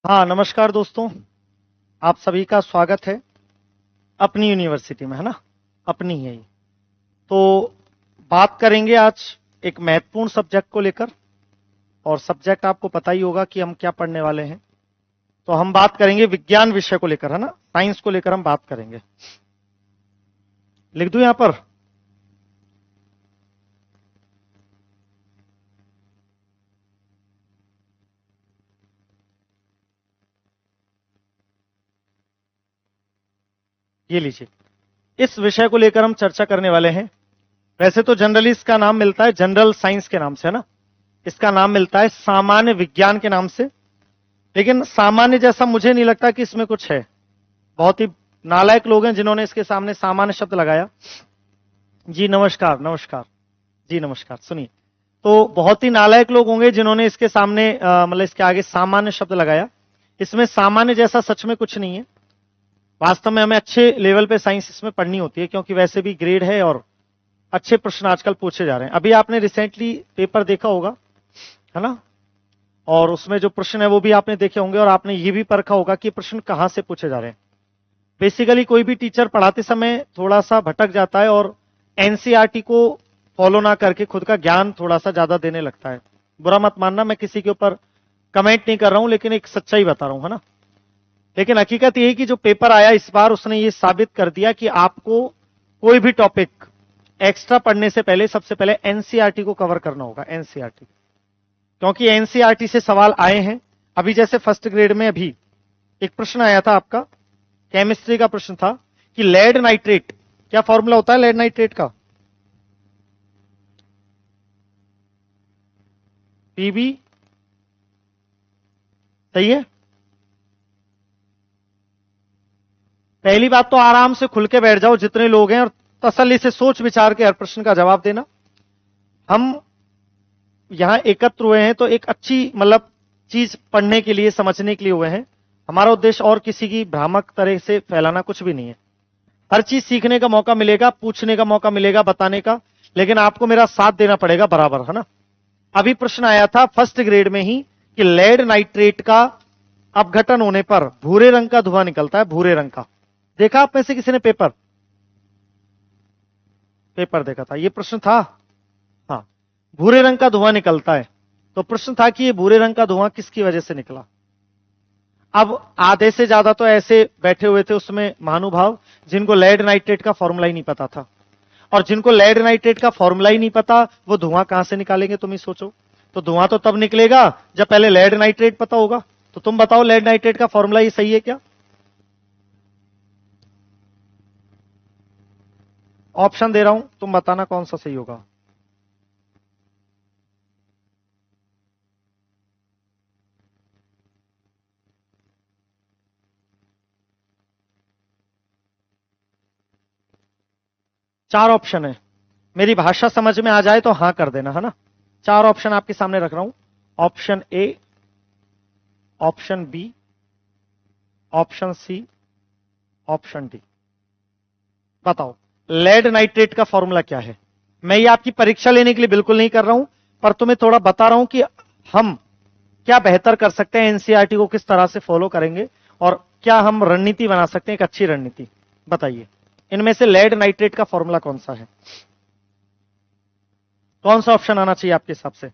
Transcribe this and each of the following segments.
हाँ, नमस्कार दोस्तों। आप सभी का स्वागत है अपनी यूनिवर्सिटी में, है ना? अपनी ही है ये। तो बात करेंगे आज एक महत्वपूर्ण सब्जेक्ट को लेकर। और सब्जेक्ट आपको पता ही होगा कि हम क्या पढ़ने वाले हैं। तो हम बात करेंगे विज्ञान विषय को लेकर, है ना? साइंस को लेकर हम बात करेंगे। लिख दूं यहां पर? ये लीजिए। इस विषय को लेकर हम चर्चा करने वाले हैं। वैसे तो जनरली इसका नाम मिलता है जनरल साइंस के नाम से, है ना? इसका नाम मिलता है सामान्य विज्ञान के नाम से। लेकिन सामान्य जैसा मुझे नहीं लगता कि इसमें कुछ है। बहुत ही नालायक लोग हैं जिन्होंने इसके सामने सामान्य शब्द लगाया। जी नमस्कार, नमस्कार। जी नमस्कार। सुनिए, तो बहुत ही नालायक लोग होंगे जिन्होंने इसके सामने मतलब इसके आगे सामान्य शब्द लगाया। इसमें सामान्य जैसा सच में कुछ नहीं है। वास्तव में हमें अच्छे लेवल पे साइंस इसमें पढ़नी होती है, क्योंकि वैसे भी ग्रेड है और अच्छे प्रश्न आजकल पूछे जा रहे हैं। अभी आपने रिसेंटली पेपर देखा होगा, है ना? और उसमें जो प्रश्न है वो भी आपने देखे होंगे, और आपने ये भी परखा होगा कि प्रश्न कहां से पूछे जा रहे हैं। बेसिकली कोई भी टीचर पढ़ाते समय थोड़ा सा भटक जाता है और एनसीईआरटी को फॉलो ना करके खुद का ज्ञान थोड़ा सा ज्यादा देने लगता है। बुरा मत मानना, मैं किसी के ऊपर कमेंट नहीं कर रहा हूं, लेकिन एक सच्चाई बता रहा हूं, है ना? लेकिन हकीकत यही कि जो पेपर आया इस बार उसने ये साबित कर दिया कि आपको कोई भी टॉपिक एक्स्ट्रा पढ़ने से पहले सबसे पहले एनसीईआरटी को कवर करना होगा। एनसीईआरटी, क्योंकि एनसीईआरटी से सवाल आए हैं। अभी जैसे फर्स्ट ग्रेड में अभी एक प्रश्न आया था आपका, केमिस्ट्री का प्रश्न था कि लेड नाइट्रेट, क्या फॉर्मूला होता है लेड नाइट्रेट का? पीबी। सही है। पहली बात तो आराम से खुल के बैठ जाओ जितने लोग हैं, और तसल्ली से सोच विचार के हर प्रश्न का जवाब देना। हम यहां एकत्र हुए हैं तो एक अच्छी मतलब चीज पढ़ने के लिए, समझने के लिए हुए हैं। हमारा उद्देश्य और किसी की भ्रामक तरह से फैलाना कुछ भी नहीं है। हर चीज सीखने का मौका मिलेगा, पूछने का मौका मिलेगा, बताने का। लेकिन आपको मेरा साथ देना पड़ेगा बराबर, है ना? अभी प्रश्न आया था फर्स्ट ग्रेड में ही कि लेड नाइट्रेट का अपघटन होने पर भूरे रंग का धुआं निकलता है। भूरे रंग का देखा आप में से किसी ने? पेपर पेपर देखा था, ये प्रश्न था। हाँ, भूरे रंग का धुआं निकलता है। तो प्रश्न था कि ये भूरे रंग का धुआं किसकी वजह से निकला। अब आधे से ज्यादा तो ऐसे बैठे हुए थे उसमें महानुभाव जिनको लेड नाइट्रेट का फॉर्मूला ही नहीं पता था। और जिनको लेड नाइट्रेट का फॉर्मूला ही नहीं पता वो धुआं कहां से निकालेंगे, तुम ही सोचो। तो धुआं तो तब निकलेगा जब पहले लेड नाइट्रेट पता होगा। तो तुम बताओ लेड नाइट्रेट का फॉर्मूला ये सही है क्या? ऑप्शन दे रहा हूं, तुम बताना कौन सा सही होगा। चार ऑप्शन है। मेरी भाषा समझ में आ जाए तो हां कर देना, है ना? चार ऑप्शन आपके सामने रख रहा हूं। Option A, option B, option C, option D. बताओ लेड नाइट्रेट का फॉर्मूला क्या है? मैं ये आपकी परीक्षा लेने के लिए बिल्कुल नहीं कर रहा हूं, पर तुम्हें थोड़ा बता रहा हूं कि हम क्या बेहतर कर सकते हैं, एनसीईआरटी को किस तरह से फॉलो करेंगे, और क्या हम रणनीति बना सकते हैं, एक अच्छी रणनीति। बताइए इनमें से लेड नाइट्रेट का फॉर्मूला कौन सा है? कौन सा ऑप्शन आना चाहिए आपके हिसाब से?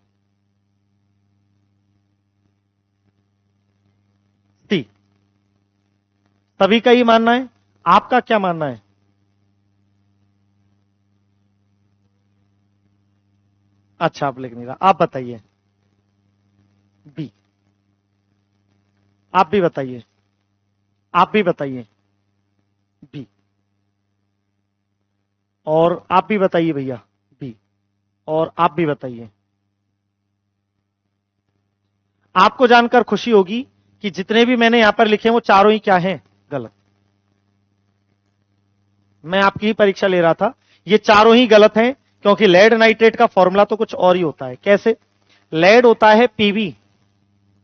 सी। सभी का ही मानना है? आपका क्या मानना है? अच्छा, आप लिख नहीं रहा, आप बताइए। बी। आप भी बताइए। आप भी बताइए। बी। और आप भी बताइए भैया। बी। और आप भी बताइए। आपको जानकर खुशी होगी कि जितने भी मैंने यहां पर लिखे वो चारों ही क्या हैं? गलत। मैं आपकी ही परीक्षा ले रहा था। ये चारों ही गलत हैं, क्योंकि लेड नाइट्रेट का फॉर्मूला तो कुछ और ही होता है। कैसे? लेड होता है पीबी,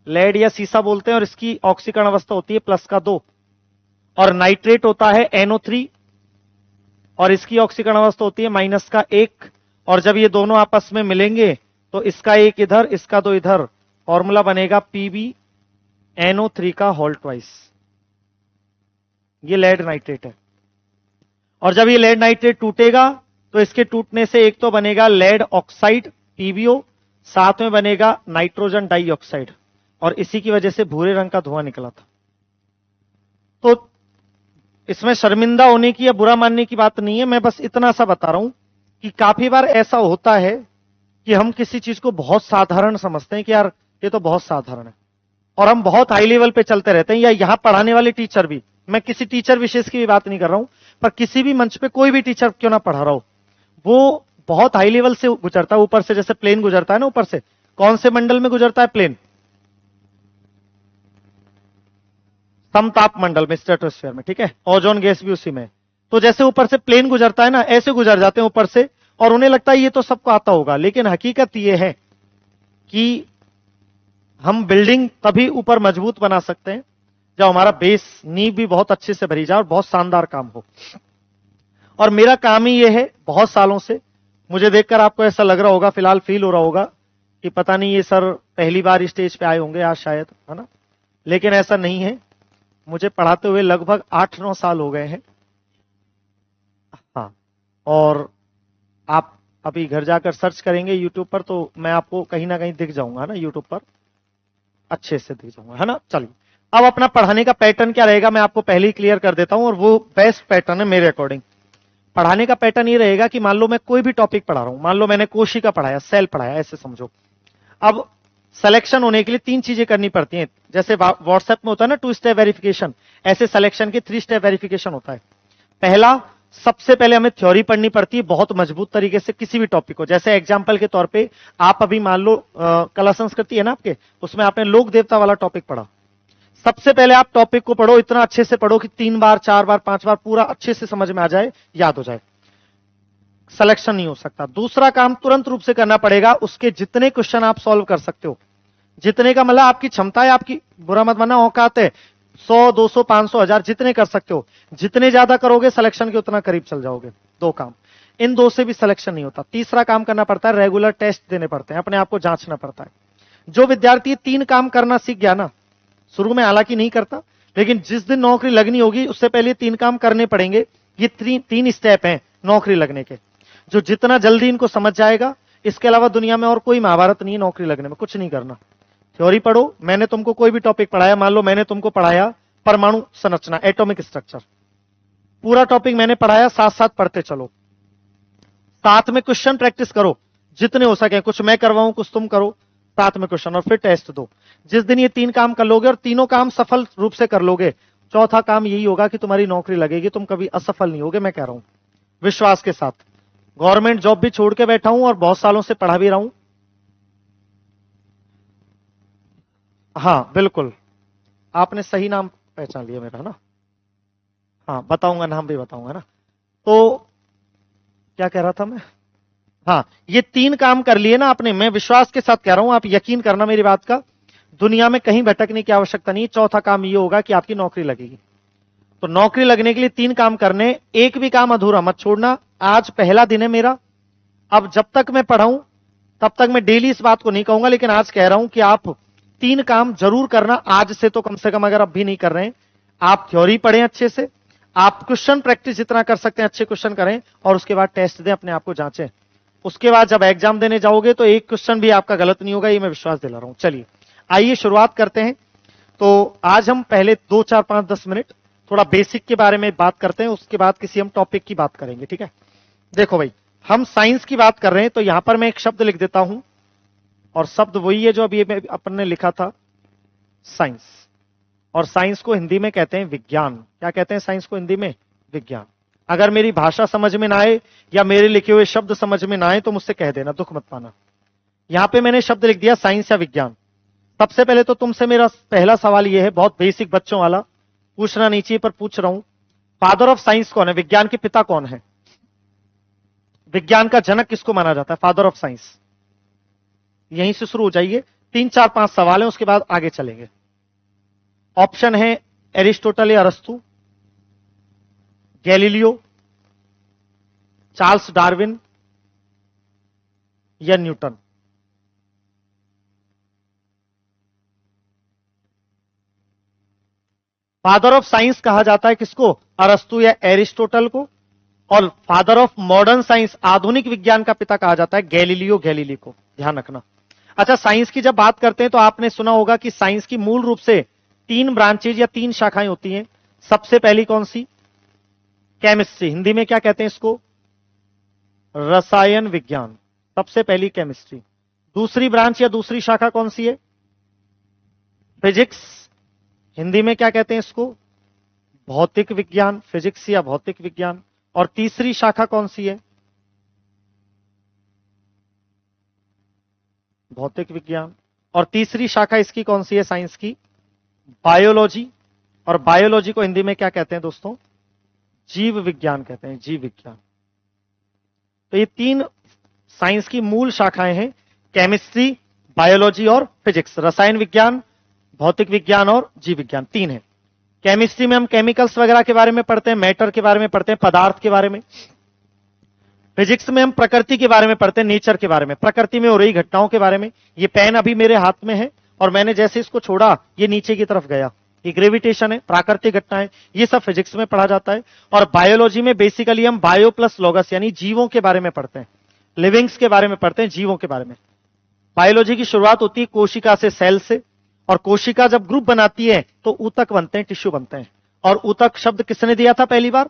लेड या सीसा बोलते हैं, और इसकी ऑक्सीकरण अवस्था होती है +2। और नाइट्रेट होता है NO3, और इसकी ऑक्सीकरण अवस्था होती है -1। और जब ये दोनों आपस में मिलेंगे तो इसका एक इधर, इसका दो इधर, फॉर्मूला बनेगा पीबी NO3 का होल ट्वाइस, ये लेड नाइट्रेट है। और जब ये लेड नाइट्रेट टूटेगा तो इसके टूटने से एक तो बनेगा लेड ऑक्साइड PbO, साथ में बनेगा नाइट्रोजन डाइऑक्साइड, और इसी की वजह से भूरे रंग का धुआं निकला था। तो इसमें शर्मिंदा होने की या बुरा मानने की बात नहीं है, मैं बस इतना सा बता रहा हूं कि काफी बार ऐसा होता है कि हम किसी चीज को बहुत साधारण समझते हैं कि यार ये तो बहुत साधारण है, और हम बहुत हाई लेवल पे चलते रहते हैं। या यहां पढ़ाने वाले टीचर भी, मैं किसी टीचर विशेष की भी बात नहीं कर रहा हूं, पर किसी भी मंच पे कोई भी टीचर क्यों ना पढ़ा रहा हो, वो बहुत हाई लेवल से गुजरता है। ऊपर से जैसे प्लेन गुजरता है ना, ऊपर से कौन से मंडल में गुजरता है प्लेन? समताप मंडल में, स्ट्रेटोस्फीयर में, ठीक है। ओजोन गैस भी उसी में। तो जैसे ऊपर से प्लेन गुजरता है ना, ऐसे गुजर जाते हैं ऊपर से, और उन्हें लगता है ये तो सबको आता होगा, लेकिन हकीकत ये है कि हम बिल्डिंग तभी ऊपर मजबूत बना सकते हैं जब हमारा बेस, नींव भी बहुत अच्छे से भरी जाए और बहुत शानदार काम हो। और मेरा काम ही ये है बहुत सालों से। मुझे देखकर आपको ऐसा लग रहा होगा, फिलहाल फील हो रहा होगा कि पता नहीं ये सर पहली बार स्टेज पे आए होंगे आज शायद, है ना, लेकिन ऐसा नहीं है। मुझे पढ़ाते हुए लगभग 8-9 साल हो गए हैं। हाँ, और आप अभी घर जाकर सर्च करेंगे यूट्यूब पर तो मैं आपको कहीं ना कहीं दिख जाऊंगा ना, यूट्यूब पर अच्छे से दिख जाऊंगा, है ना। चलिए, अब अपना पढ़ाने का पैटर्न क्या रहेगा मैं आपको पहले ही क्लियर कर देता हूं, और वो बेस्ट पैटर्न है मेरे अकॉर्डिंग। पढ़ाने का पैटर्न ये रहेगा कि मान लो मैं कोई भी टॉपिक पढ़ा रहा हूं, मान लो मैंने कोशिका पढ़ाया, सेल पढ़ाया, ऐसे समझो। अब सिलेक्शन होने के लिए 3 चीजें करनी पड़ती हैं। जैसे व्हाट्सएप में होता है ना 2 स्टेप वेरिफिकेशन, ऐसे सिलेक्शन के 3 स्टेप वेरिफिकेशन होता है। पहला, सबसे पहले हमें थ्योरी पढ़नी पड़ती है बहुत मजबूत तरीके से किसी भी टॉपिक को। जैसे एग्जांपल के तौर पे आप अभी मान लो कला संस्कृति है ना आपके, उसमें आपने लोक देवता वाला टॉपिक पढ़ा। सबसे पहले आप टॉपिक को पढ़ो, इतना अच्छे से पढ़ो कि 3 बार 4 बार 5 बार पूरा अच्छे से समझ में आ जाए, याद हो जाए। सिलेक्शन नहीं हो सकता। दूसरा काम तुरंत रूप से करना पड़ेगा, उसके जितने क्वेश्चन आप सॉल्व कर सकते हो, जितने का मतलब आपकी क्षमता है, आपकी बुरा मत मानना औकात है, 100 200 500 1000 जितने कर सकते हो, जितने ज्यादा करोगे सिलेक्शन के उतना करीब चल जाओगे। 2 काम, इन 2 से भी सिलेक्शन नहीं होता। तीसरा काम करना पड़ता है, रेगुलर टेस्ट देने पड़ते हैं, अपने आप को जांचना पड़ता है। जो विद्यार्थी 3 काम करना सीख गया ना, शुरू में हालांकि नहीं करता, लेकिन जिस दिन नौकरी लगनी होगी उससे पहले 3 काम करने पड़ेंगे। ये 3 स्टेप हैं नौकरी लगने के, जो जितना जल्दी इनको समझ जाएगा, इसके अलावा दुनिया में और कोई महाभारत नहीं है नौकरी लगने में, कुछ नहीं करना। थ्योरी पढ़ो, मैंने तुमको कोई भी टॉपिक पढ़ाया, मान लो मैंने तुमको पढ़ाया परमाणु संरचना, एटॉमिक स्ट्रक्चर, पूरा टॉपिक मैंने पढ़ाया, साथ साथ पढ़ते चलो, साथ में क्वेश्चन प्रैक्टिस करो जितने हो सके, कुछ मैं करवाऊं कुछ तुम करो, साथ में क्वेश्चन, और फिर टेस्ट दो। जिस दिन ये 3 काम कर लोगे और तीनों काम सफल रूप से कर लोगे, चौथा काम यही होगा कि तुम्हारी नौकरी लगेगी, तुम कभी असफल नहीं होगे, मैं कह रहा हूं विश्वास के साथ। गवर्नमेंट जॉब भी छोड़ के बैठा हूं और बहुत सालों से पढ़ा भी रहा हूं। हाँ बिल्कुल, आपने सही नाम पहचान लिया मेरा, है ना। हाँ बताऊंगा, नाम भी बताऊंगा ना। तो क्या कह रहा था मैं, हाँ, ये 3 काम कर लिए ना आपने, मैं विश्वास के साथ कह रहा हूं, आप यकीन करना मेरी बात का, दुनिया में कहीं भटकने की आवश्यकता नहीं। चौथा काम ये होगा कि आपकी नौकरी लगेगी। तो नौकरी लगने के लिए 3 काम करने, एक भी काम अधूरा मत छोड़ना। आज पहला दिन है मेरा, अब जब तक मैं पढ़ाऊं तब तक मैं डेली इस बात को नहीं कहूंगा, लेकिन आज कह रहा हूं कि आप 3 काम जरूर करना आज से, तो कम से कम, अगर अब भी नहीं कर रहे हैं, आप थ्योरी पढ़ें अच्छे से, आप क्वेश्चन प्रैक्टिस जितना कर सकते हैं अच्छे क्वेश्चन करें, और उसके बाद टेस्ट दें, अपने आप को जांचें। उसके बाद जब एग्जाम देने जाओगे तो एक क्वेश्चन भी आपका गलत नहीं होगा, ये मैं विश्वास दिला रहा हूं। चलिए आइए शुरुआत करते हैं। तो आज हम पहले 2 4 5 10 मिनट थोड़ा बेसिक के बारे में बात करते हैं, उसके बाद किसी हम टॉपिक की बात करेंगे, ठीक है। देखो भाई, हम साइंस की बात कर रहे हैं, तो यहां पर मैं एक शब्द लिख देता हूं, और शब्द वही है जो अभी अपन ने लिखा था, साइंस। और साइंस को हिंदी में कहते हैं विज्ञान। क्या कहते हैं साइंस को हिंदी में? विज्ञान। अगर मेरी भाषा समझ में ना आए या मेरे लिखे हुए शब्द समझ में ना आए तो मुझसे कह देना, दुख मत पाना। यहां पे मैंने शब्द लिख दिया साइंस या विज्ञान। सबसे पहले तो तुमसे मेरा पहला सवाल यह है, बहुत बेसिक बच्चों वाला, पूछना नहीं चाहिए पर पूछ रहा हूं, फादर ऑफ साइंस कौन है? विज्ञान के पिता कौन है? विज्ञान का जनक किसको माना जाता है? Father of science. यहीं से शुरू हो जाइए, 3 4 5 सवाल हैं, उसके बाद आगे चलेंगे। ऑप्शन है एरिस्टोटल या अरस्तु, गैलीलियो, चार्ल्स डार्विन या न्यूटन। फादर ऑफ साइंस कहा जाता है किसको? अरस्तु या एरिस्टोटल को। और फादर ऑफ मॉडर्न साइंस, आधुनिक विज्ञान का पिता कहा जाता है गैलीलियो गैलीली को। ध्यान रखना। अच्छा, साइंस की जब बात करते हैं तो आपने सुना होगा कि साइंस की मूल रूप से 3 ब्रांचेज या 3 शाखाएं होती हैं। सबसे पहली कौन सी? केमिस्ट्री। हिंदी में क्या कहते हैं इसको? रसायन विज्ञान। सबसे पहली केमिस्ट्री। दूसरी ब्रांच या दूसरी शाखा कौन सी है? फिजिक्स। हिंदी में क्या कहते हैं इसको? भौतिक विज्ञान, फिजिक्स या भौतिक विज्ञान। और तीसरी शाखा कौन सी है? भौतिक विज्ञान। और तीसरी शाखा इसकी कौन सी है साइंस की? बायोलॉजी। और बायोलॉजी को हिंदी में क्या कहते हैं दोस्तों? जीव विज्ञान कहते हैं, जीव विज्ञान। तो ये 3 साइंस की मूल शाखाएं हैं, केमिस्ट्री, बायोलॉजी और फिजिक्स। रसायन विज्ञान, भौतिक विज्ञान और जीव विज्ञान, 3 है। केमिस्ट्री में हम केमिकल्स वगैरह के बारे में पढ़ते हैं, मैटर के बारे में पढ़ते हैं, पदार्थ के बारे में। फिजिक्स में हम प्रकृति के बारे में पढ़ते हैं, नेचर के बारे में, प्रकृति में हो रही घटनाओं के बारे में। ये पेन अभी मेरे हाथ में है और मैंने जैसे इसको छोड़ा ये नीचे की तरफ गया, ये ग्रेविटेशन है, प्राकृतिक घटनाएं, ये सब फिजिक्स में पढ़ा जाता है। और बायोलॉजी में बेसिकली हम बायो प्लस लॉगस यानी जीवों के बारे में पढ़ते हैं, लिविंग्स के बारे में पढ़ते हैं, जीवों के बारे में। बायोलॉजी की शुरुआत होती है कोशिका से, सेल से। और कोशिका जब ग्रुप बनाती है तो ऊतक बनते हैं, टिश्यू बनते हैं। और ऊतक शब्द किसने दिया था पहली बार?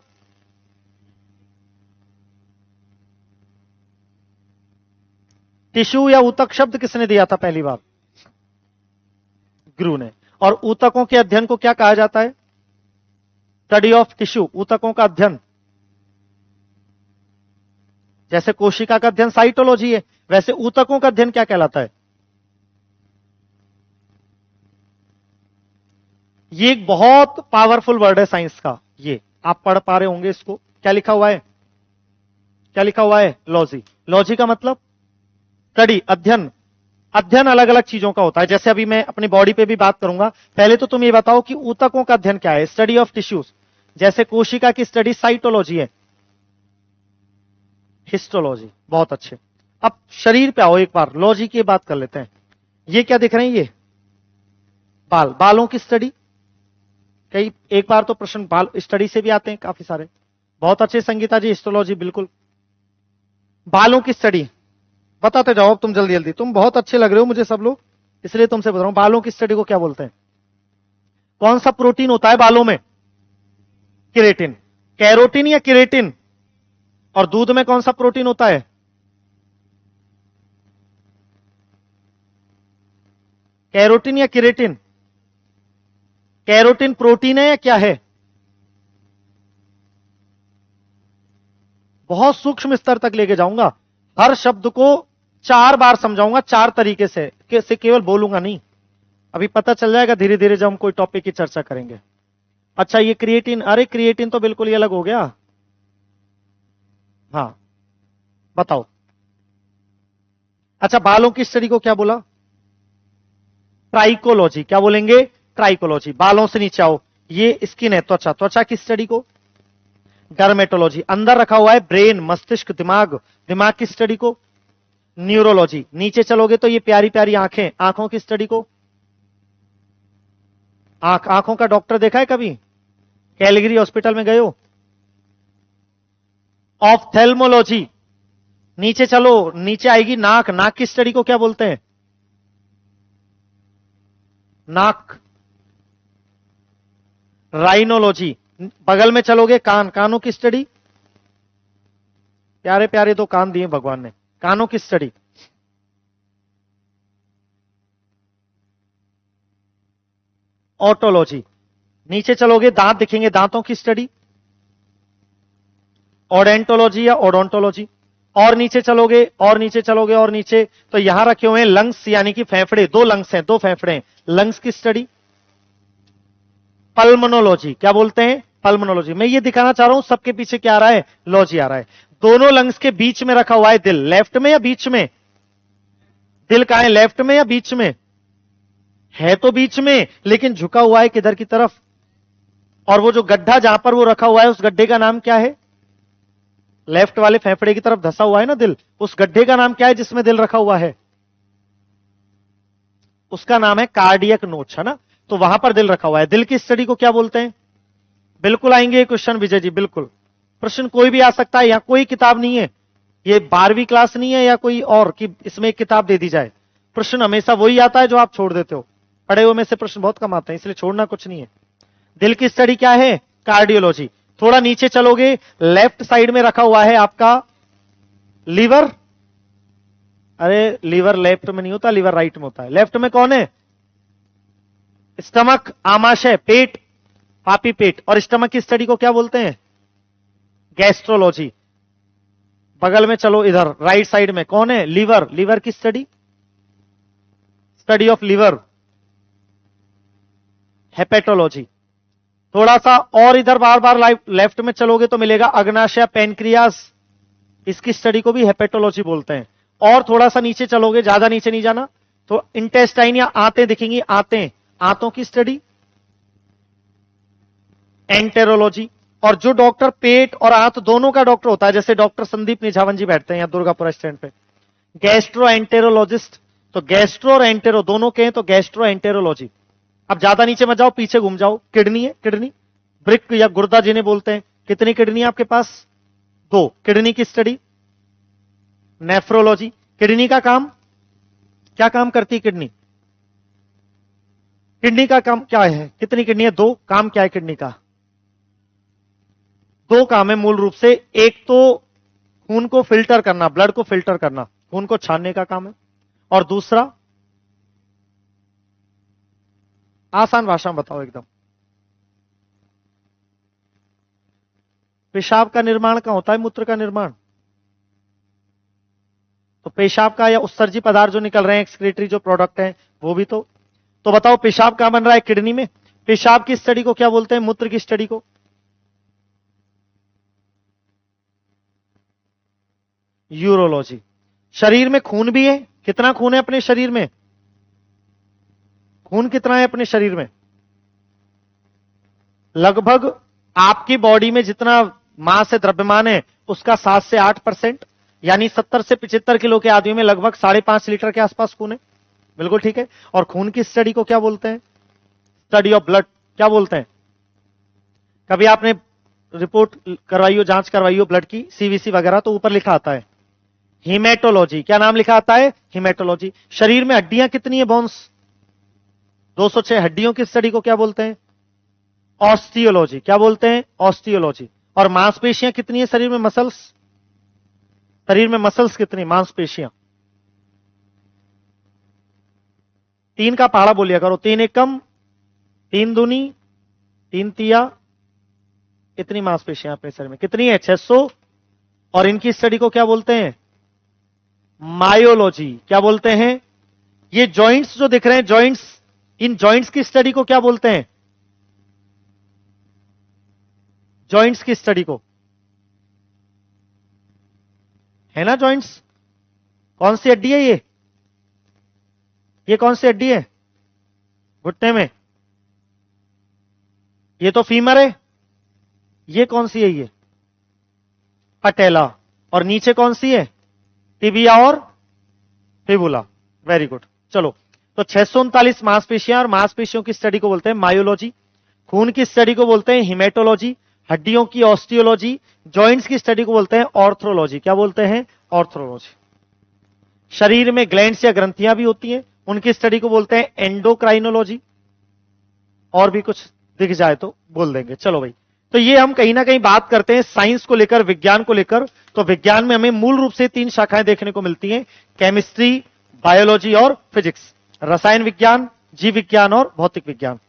टिश्यू या ऊतक शब्द किसने दिया था पहली बार? गुरु ने। और ऊतकों के अध्ययन को क्या कहा जाता है? स्टडी ऑफ टिश्यू, ऊतकों का अध्ययन। जैसे कोशिका का अध्ययन साइटोलॉजी है, वैसे ऊतकों का अध्ययन क्या कहलाता है? ये एक बहुत पावरफुल वर्ड है साइंस का। ये आप पढ़ पा रहे होंगे इसको। क्या लिखा हुआ है? क्या लिखा हुआ है? लॉजी। लॉजी का मतलब स्टडी, अध्ययन। अध्ययन अलग अलग चीजों का होता है। जैसे अभी मैं अपनी बॉडी पे भी बात करूंगा। पहले तो तुम ये बताओ कि ऊतकों का अध्ययन क्या है? Study of tissues. जैसे कोशिका की स्टडी साइटोलॉजी है, हिस्टोलॉजी। बहुत अच्छे। अब शरीर पे आओ, एक बार लॉजी की बात कर लेते हैं। ये क्या दिख रहे हैं? ये बाल, बालों की स्टडी। कई एक बार तो प्रश्न बाल स्टडी से भी आते हैं काफी सारे। बहुत अच्छे संगीता जी, हिस्टोलॉजी बिल्कुल। बालों की स्टडी बताते जाओ अब तुम जल्दी जल्दी। तुम बहुत अच्छे लग रहे हो मुझे सब लोग, इसलिए तुमसे बता रहा हूं। बालों की स्टडी को क्या बोलते हैं? कौन सा प्रोटीन होता है बालों में? केराटिन। कैरोटीन या केराटिन? और दूध में कौन सा प्रोटीन होता है? कैरोटीन या केराटिन? कैरोटीन प्रोटीन है या क्या है? बहुत सूक्ष्म स्तर तक लेके जाऊंगा। हर शब्द को 4 बार समझाऊंगा, 4 तरीके से केवल बोलूंगा नहीं। अभी पता चल जाएगा धीरे धीरे जब हम कोई टॉपिक की चर्चा करेंगे। अच्छा, ये क्रिएटिन, अरे क्रिएटिन तो बिल्कुल ही अलग हो गया। हाँ बताओ। अच्छा, बालों की स्टडी को क्या बोला? ट्राइकोलॉजी। क्या बोलेंगे? ट्राइकोलॉजी। बालों से नीचे आओ, ये स्किन है, त्वचा। त्वचा की स्टडी को डर्मेटोलॉजी। अंदर रखा हुआ है ब्रेन, मस्तिष्क, दिमाग। दिमाग की स्टडी को न्यूरोलॉजी। नीचे चलोगे तो ये प्यारी प्यारी आंखें, आंखों की स्टडी को आंखों का डॉक्टर देखा है कभी? कैलगरी हॉस्पिटल में गए हो? ऑफ्थेल्मोलॉजी। नीचे चलो, नीचे आएगी नाक। नाक की स्टडी को क्या बोलते हैं? नाक, राइनोलॉजी। बगल में चलोगे कान, कानों की स्टडी। प्यारे प्यारे 2 कान दिए भगवान ने, कानों की स्टडी। ऑटोलॉजी। नीचे चलोगे दांत दिखेंगे, दांतों की स्टडी ओडेंटोलॉजी या ओडोंटोलॉजी। और नीचे चलोगे, और नीचे चलोगे, और नीचे तो यहां रखे हुए हैं लंग्स यानी कि फेफड़े। 2 लंग्स हैं, 2 फेफड़े हैं, लंग्स की स्टडी पल्मोनोलॉजी। क्या बोलते हैं? पल्मोनोलॉजी। मैं ये दिखाना चाह रहा हूं सबके पीछे क्या आ रहा है? लॉजी आ रहा है। दोनों लंग्स के बीच में रखा हुआ है दिल। लेफ्ट में या बीच में? दिल कहां है? लेफ्ट में या बीच में? है तो बीच में, लेकिन झुका हुआ है किधर की तरफ? और वो जो गड्ढा जहां पर वो रखा हुआ है, उस गड्ढे का नाम क्या है? लेफ्ट वाले फेफड़े की तरफ धसा हुआ है ना दिल, उस गड्ढे का नाम क्या है जिसमें दिल रखा हुआ है? उसका नाम है कार्डियक नोच, है ना। तो वहां पर दिल रखा हुआ है। दिल की स्टडी को क्या बोलते हैं? बिल्कुल आएंगे ये क्वेश्चन विजय जी, बिल्कुल प्रश्न कोई भी आ सकता है, यहां कोई किताब नहीं है, ये 12वीं क्लास नहीं है या कोई और कि इसमें एक किताब दे दी जाए। प्रश्न हमेशा वही आता है जो आप छोड़ देते हो, पढ़े हुए में से प्रश्न बहुत कम आते हैं, इसलिए छोड़ना कुछ नहीं है। दिल की स्टडी क्या है? कार्डियोलॉजी। थोड़ा नीचे चलोगे, लेफ्ट साइड में रखा हुआ है आपका लीवर। अरे लीवर लेफ्ट में नहीं होता, लीवर राइट में होता है। लेफ्ट में कौन है? स्टमक, आमाशय, पेट, पापी पेट। और स्टमक की स्टडी को क्या बोलते हैं? गैस्ट्रोलॉजी। बगल में चलो इधर राइट साइड में कौन है? लीवर। लीवर की study, study of liver, hepatology. थोड़ा सा और इधर बार बार लेफ्ट में चलोगे तो मिलेगा अग्नाशय, पेनक्रियास, इसकी स्टडी को भी हेपेटोलॉजी बोलते हैं। और थोड़ा सा नीचे चलोगे, ज्यादा नीचे नहीं जाना, तो इंटेस्टाइन या आंतें दिखेंगी, आंतें, आंतों की स्टडी एंटेरोलॉजी। और जो डॉक्टर पेट और आंत दोनों का डॉक्टर होता है, जैसे डॉक्टर संदीप निझावन जी बैठते हैं यहां दुर्गापुरा स्टैंड पे, गैस्ट्रो एंटेरोलॉजिस्ट। तो गैस्ट्रो और एंटेरो दोनों के हैं, तो गैस्ट्रो एंटेरोलॉजी। अब ज्यादा नीचे मत जाओ, पीछे घूम जाओ, किडनी है, किडनी, ब्रिक या गुर्दा जिन्हें बोलते हैं। कितनी किडनी है आपके पास? 2। किडनी की स्टडी नेफ्रोलॉजी। किडनी का काम क्या काम करती है? किडनी, किडनी का काम क्या है? कितनी किडनी है? 2। काम क्या है किडनी का? 2 काम है मूल रूप से। एक तो खून को फिल्टर करना, ब्लड को फिल्टर करना, खून को छानने का काम है। और दूसरा, आसान भाषा में बताओ एकदम, पेशाब का निर्माण कहां होता है? मूत्र का निर्माण। तो पेशाब का या उत्सर्जी पदार्थ जो निकल रहे हैं, एक्सक्रीटरी जो प्रोडक्ट हैं, वो भी तो बताओ पेशाब कहां बन रहा है? किडनी में। पेशाब की स्टडी को क्या बोलते हैं? मूत्र की स्टडी को यूरोलॉजी। शरीर में खून भी है, कितना खून है अपने शरीर में? खून कितना है अपने शरीर में? लगभग आपकी बॉडी में जितना मास है, द्रव्यमान है, उसका 7 से 8%, यानी 70 से 75 किलो के आदमी में लगभग 5.5 लीटर के आसपास खून है। बिल्कुल ठीक है। और खून की स्टडी को क्या बोलते हैं? Study of blood. क्या बोलते हैं? कभी आपने रिपोर्ट करवाई हो, जांच करवाई हो ब्लड की, सीवीसी वगैरह, तो ऊपर लिखा आता है हीमेटोलॉजी। क्या नाम लिखा आता है? हीमेटोलॉजी। शरीर में हड्डियां कितनी है? बोन्स 206। हड्डियों की स्टडी को क्या बोलते हैं? ऑस्टियोलॉजी। क्या बोलते हैं? ऑस्टियोलॉजी। और मांसपेशियां कितनी है शरीर में? मसल्स। शरीर में मसल्स कितनी? मांसपेशियां 3 का पहाड़ा बोलिया करो। 3 एकम, 3 दूनी, 3 तिया, इतनी मांसपेशियां अपने शरीर में कितनी है? 600। और इनकी स्टडी को क्या बोलते हैं? मायोलॉजी। क्या बोलते हैं? ये जॉइंट्स जो दिख रहे हैं, जॉइंट्स, इन जॉइंट्स की स्टडी को क्या बोलते हैं? जॉइंट्स की स्टडी को, है ना जॉइंट्स। कौन सी हड्डी है ये कौन सी हड्डी है? घुटने में। ये तो फीमर है। ये कौन सी है? ये पटेला। और नीचे कौन सी है? टिबिया और फिबुला। Very good. चलो, तो 639 मांसपेशियां, और मांसपेशियों की स्टडी को बोलते हैं मायोलॉजी। खून की स्टडी को बोलते हैं हिमेटोलॉजी। हड्डियों की ऑस्टियोलॉजी। जॉइंट्स की स्टडी को बोलते हैं ऑर्थ्रोलॉजी। क्या बोलते हैं? ऑर्थ्रोलॉजी। शरीर में ग्लैंड्स या ग्रंथियां भी होती हैं, उनकी स्टडी को बोलते हैं एंडोक्राइनोलॉजी। और भी कुछ दिख जाए तो बोल देंगे। चलो भाई, तो ये हम कहीं ना कहीं बात करते हैं साइंस को लेकर, विज्ञान को लेकर। तो विज्ञान में हमें मूल रूप से 3 शाखाएं देखने को मिलती हैं, केमिस्ट्री, बायोलॉजी और फिजिक्स। रसायन विज्ञान, जीव विज्ञान और भौतिक विज्ञान।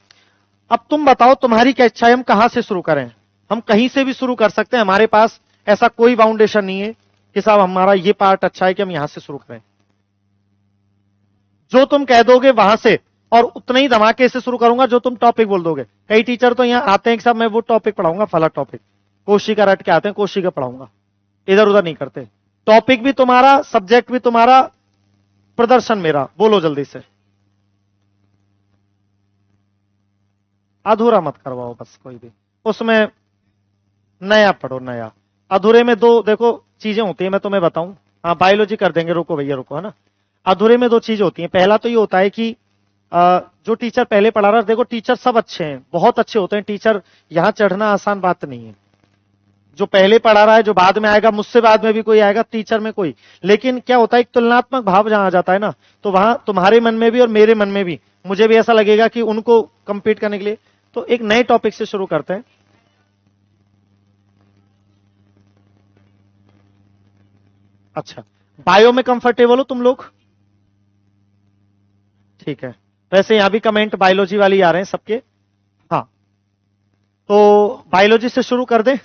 अब तुम बताओ तुम्हारी क्या इच्छा है, हम कहां से शुरू करें? हम कहीं से भी शुरू कर सकते हैं, हमारे पास ऐसा कोई बाउंडेशन नहीं है कि साहब हमारा ये पार्ट अच्छा है कि हम यहां से शुरू करें। जो तुम कह दोगे वहां से, और उतना ही धमाके से शुरू करूंगा जो तुम टॉपिक बोल दोगे। कई टीचर तो यहां आते हैं कि साहब मैं वो टॉपिक पढ़ाऊंगा, फला टॉपिक, कोशिका रट के आते हैं, कोशिका पढ़ाऊंगा, इधर उधर नहीं करते। टॉपिक भी तुम्हारा, सब्जेक्ट भी तुम्हारा, प्रदर्शन मेरा। बोलो जल्दी से। अधूरा मत करवाओ बस कोई भी, उसमें नया पढ़ो, नया। अधूरे में 2 देखो चीजें होती है, मैं तुम्हें बताऊं। हाँ बायोलॉजी कर देंगे, रुको भैया रुको, है ना। अधूरे में 2 चीजें होती हैं। पहला तो ये होता है कि जो टीचर पहले पढ़ा रहा है, देखो टीचर सब अच्छे हैं, बहुत अच्छे होते हैं टीचर, यहां चढ़ना आसान बात नहीं है। जो पहले पढ़ा रहा है, जो बाद में आएगा, मुझसे बाद में भी कोई आएगा, टीचर में कोई, लेकिन क्या होता है एक तुलनात्मक भाव जहां आ जाता है ना, तो वहां तुम्हारे मन में भी और मेरे मन में भी, मुझे भी ऐसा लगेगा कि उनको कंपीट करने के लिए, तो एक नए टॉपिक से शुरू करते हैं। अच्छा, बायो में कंफर्टेबल हो तुम लोग? ठीक है, वैसे यहां भी कमेंट बायोलॉजी वाली आ रहे हैं सबके। हाँ, तो बायोलॉजी से शुरू कर दें,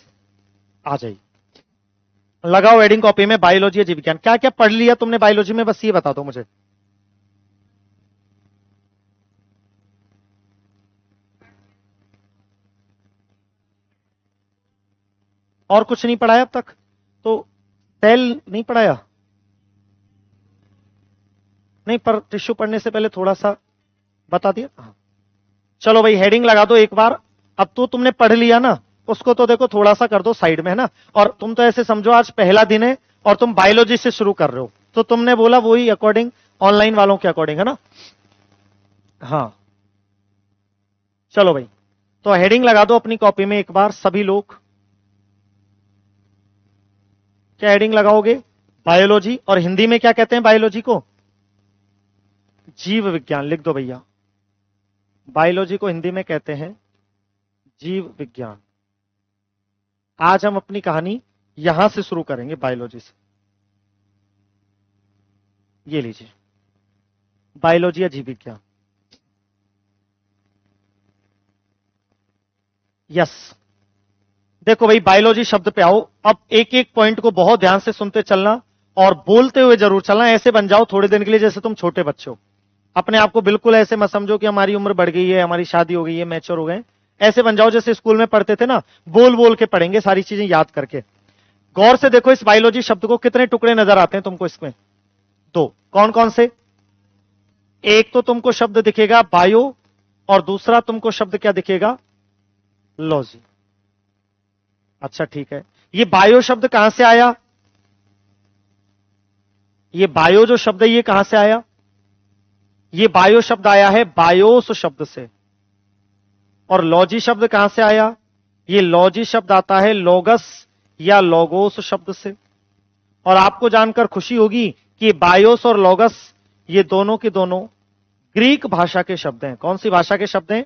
आ जाइए, लगाओ एडिंग कॉपी में बायोलॉजी या जीव विज्ञान। क्या क्या पढ़ लिया तुमने बायोलॉजी में, बस ये बता दो मुझे। और कुछ नहीं पढ़ाया अब तक? तो सेल नहीं पढ़ाया? नहीं, पर टिश्यू पढ़ने से पहले थोड़ा सा बता दिया। हाँ, चलो भाई हेडिंग लगा दो एक बार। अब तो तुमने पढ़ लिया ना, उसको तो देखो थोड़ा सा कर दो साइड में, है ना। और तुम तो ऐसे समझो आज पहला दिन है और तुम बायोलॉजी से शुरू कर रहे हो, तो तुमने बोला वही अकॉर्डिंग ऑनलाइन वालों के अकॉर्डिंग, है ना। हाँ, चलो भाई, तो हेडिंग लगा दो अपनी कॉपी में एक बार सभी लोग। क्या हेडिंग लगाओगे? बायोलॉजी। और हिंदी में क्या कहते हैं बायोलॉजी को? जीव विज्ञान। लिख दो भैया, बायोलॉजी को हिंदी में कहते हैं जीव विज्ञान। आज हम अपनी कहानी यहां से शुरू करेंगे, बायोलॉजी से। ये लीजिए, बायोलॉजी या जीव विज्ञान। यस, देखो भाई बायोलॉजी शब्द पे आओ। अब एक एक पॉइंट को बहुत ध्यान से सुनते चलना और बोलते हुए जरूर चलना। ऐसे बन जाओ थोड़े दिन के लिए जैसे तुम छोटे बच्चे हो। अपने आप को बिल्कुल ऐसे मत समझो कि हमारी उम्र बढ़ गई है, हमारी शादी हो गई है, मैच्योर हो गए। ऐसे बन जाओ जैसे स्कूल में पढ़ते थे ना, बोल बोल के पढ़ेंगे सारी चीजें याद करके। गौर से देखो इस बायोलॉजी शब्द को, कितने टुकड़े नजर आते हैं तुमको इसमें? दो। कौन कौन से? एक तो तुमको शब्द दिखेगा बायो, और दूसरा तुमको शब्द क्या दिखेगा? लॉजी। अच्छा ठीक है, ये बायो शब्द कहां से आया? ये बायो जो शब्द है ये कहां से आया? ये बायो शब्द आया है बायोस शब्द से। और लॉजी शब्द कहां से आया? ये लॉजी शब्द आता है लोगस या लोगोस शब्द से। और आपको जानकर खुशी होगी कि बायोस और लोगस ये दोनों के दोनों ग्रीक भाषा के शब्द हैं। कौन सी भाषा के शब्द हैं?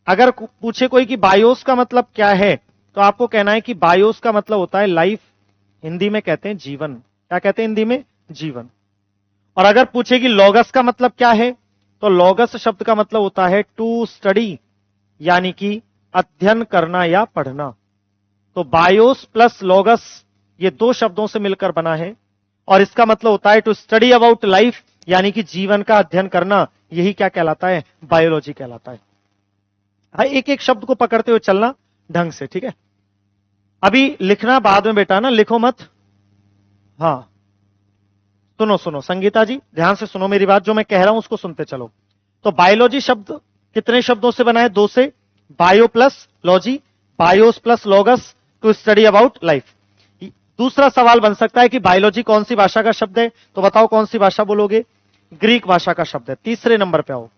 अगर पूछे कोई कि बायोस का मतलब क्या है, तो आपको कहना है कि बायोस का मतलब होता है लाइफ, हिंदी में कहते हैं जीवन। क्या कहते हैं हिंदी में? जीवन। और अगर पूछे कि लोगस का मतलब क्या है, तो लोगस शब्द का मतलब होता है टू स्टडी, यानी कि अध्ययन करना या पढ़ना। तो बायोस प्लस लोगस ये दो शब्दों से मिलकर बना है, और इसका मतलब होता है टू स्टडी अबाउट लाइफ, यानी कि जीवन का अध्ययन करना। यही क्या कहलाता है? बायोलॉजी कहलाता है। हाँ, एक एक शब्द को पकड़ते हुए चलना ढंग से, ठीक है। अभी लिखना बाद में बेटा ना, लिखो मत। हाँ, सुनो सुनो संगीता जी, ध्यान से सुनो मेरी बात, जो मैं कह रहा हूं उसको सुनते चलो। तो बायोलॉजी शब्द कितने शब्दों से बना है? दो से। Bio plus logy, bios plus logos, to study about life. दूसरा सवाल बन सकता है कि बायोलॉजी कौन सी भाषा का शब्द है, तो बताओ कौन सी भाषा बोलोगे? ग्रीक भाषा का शब्द है। तीसरे नंबर पे आओ।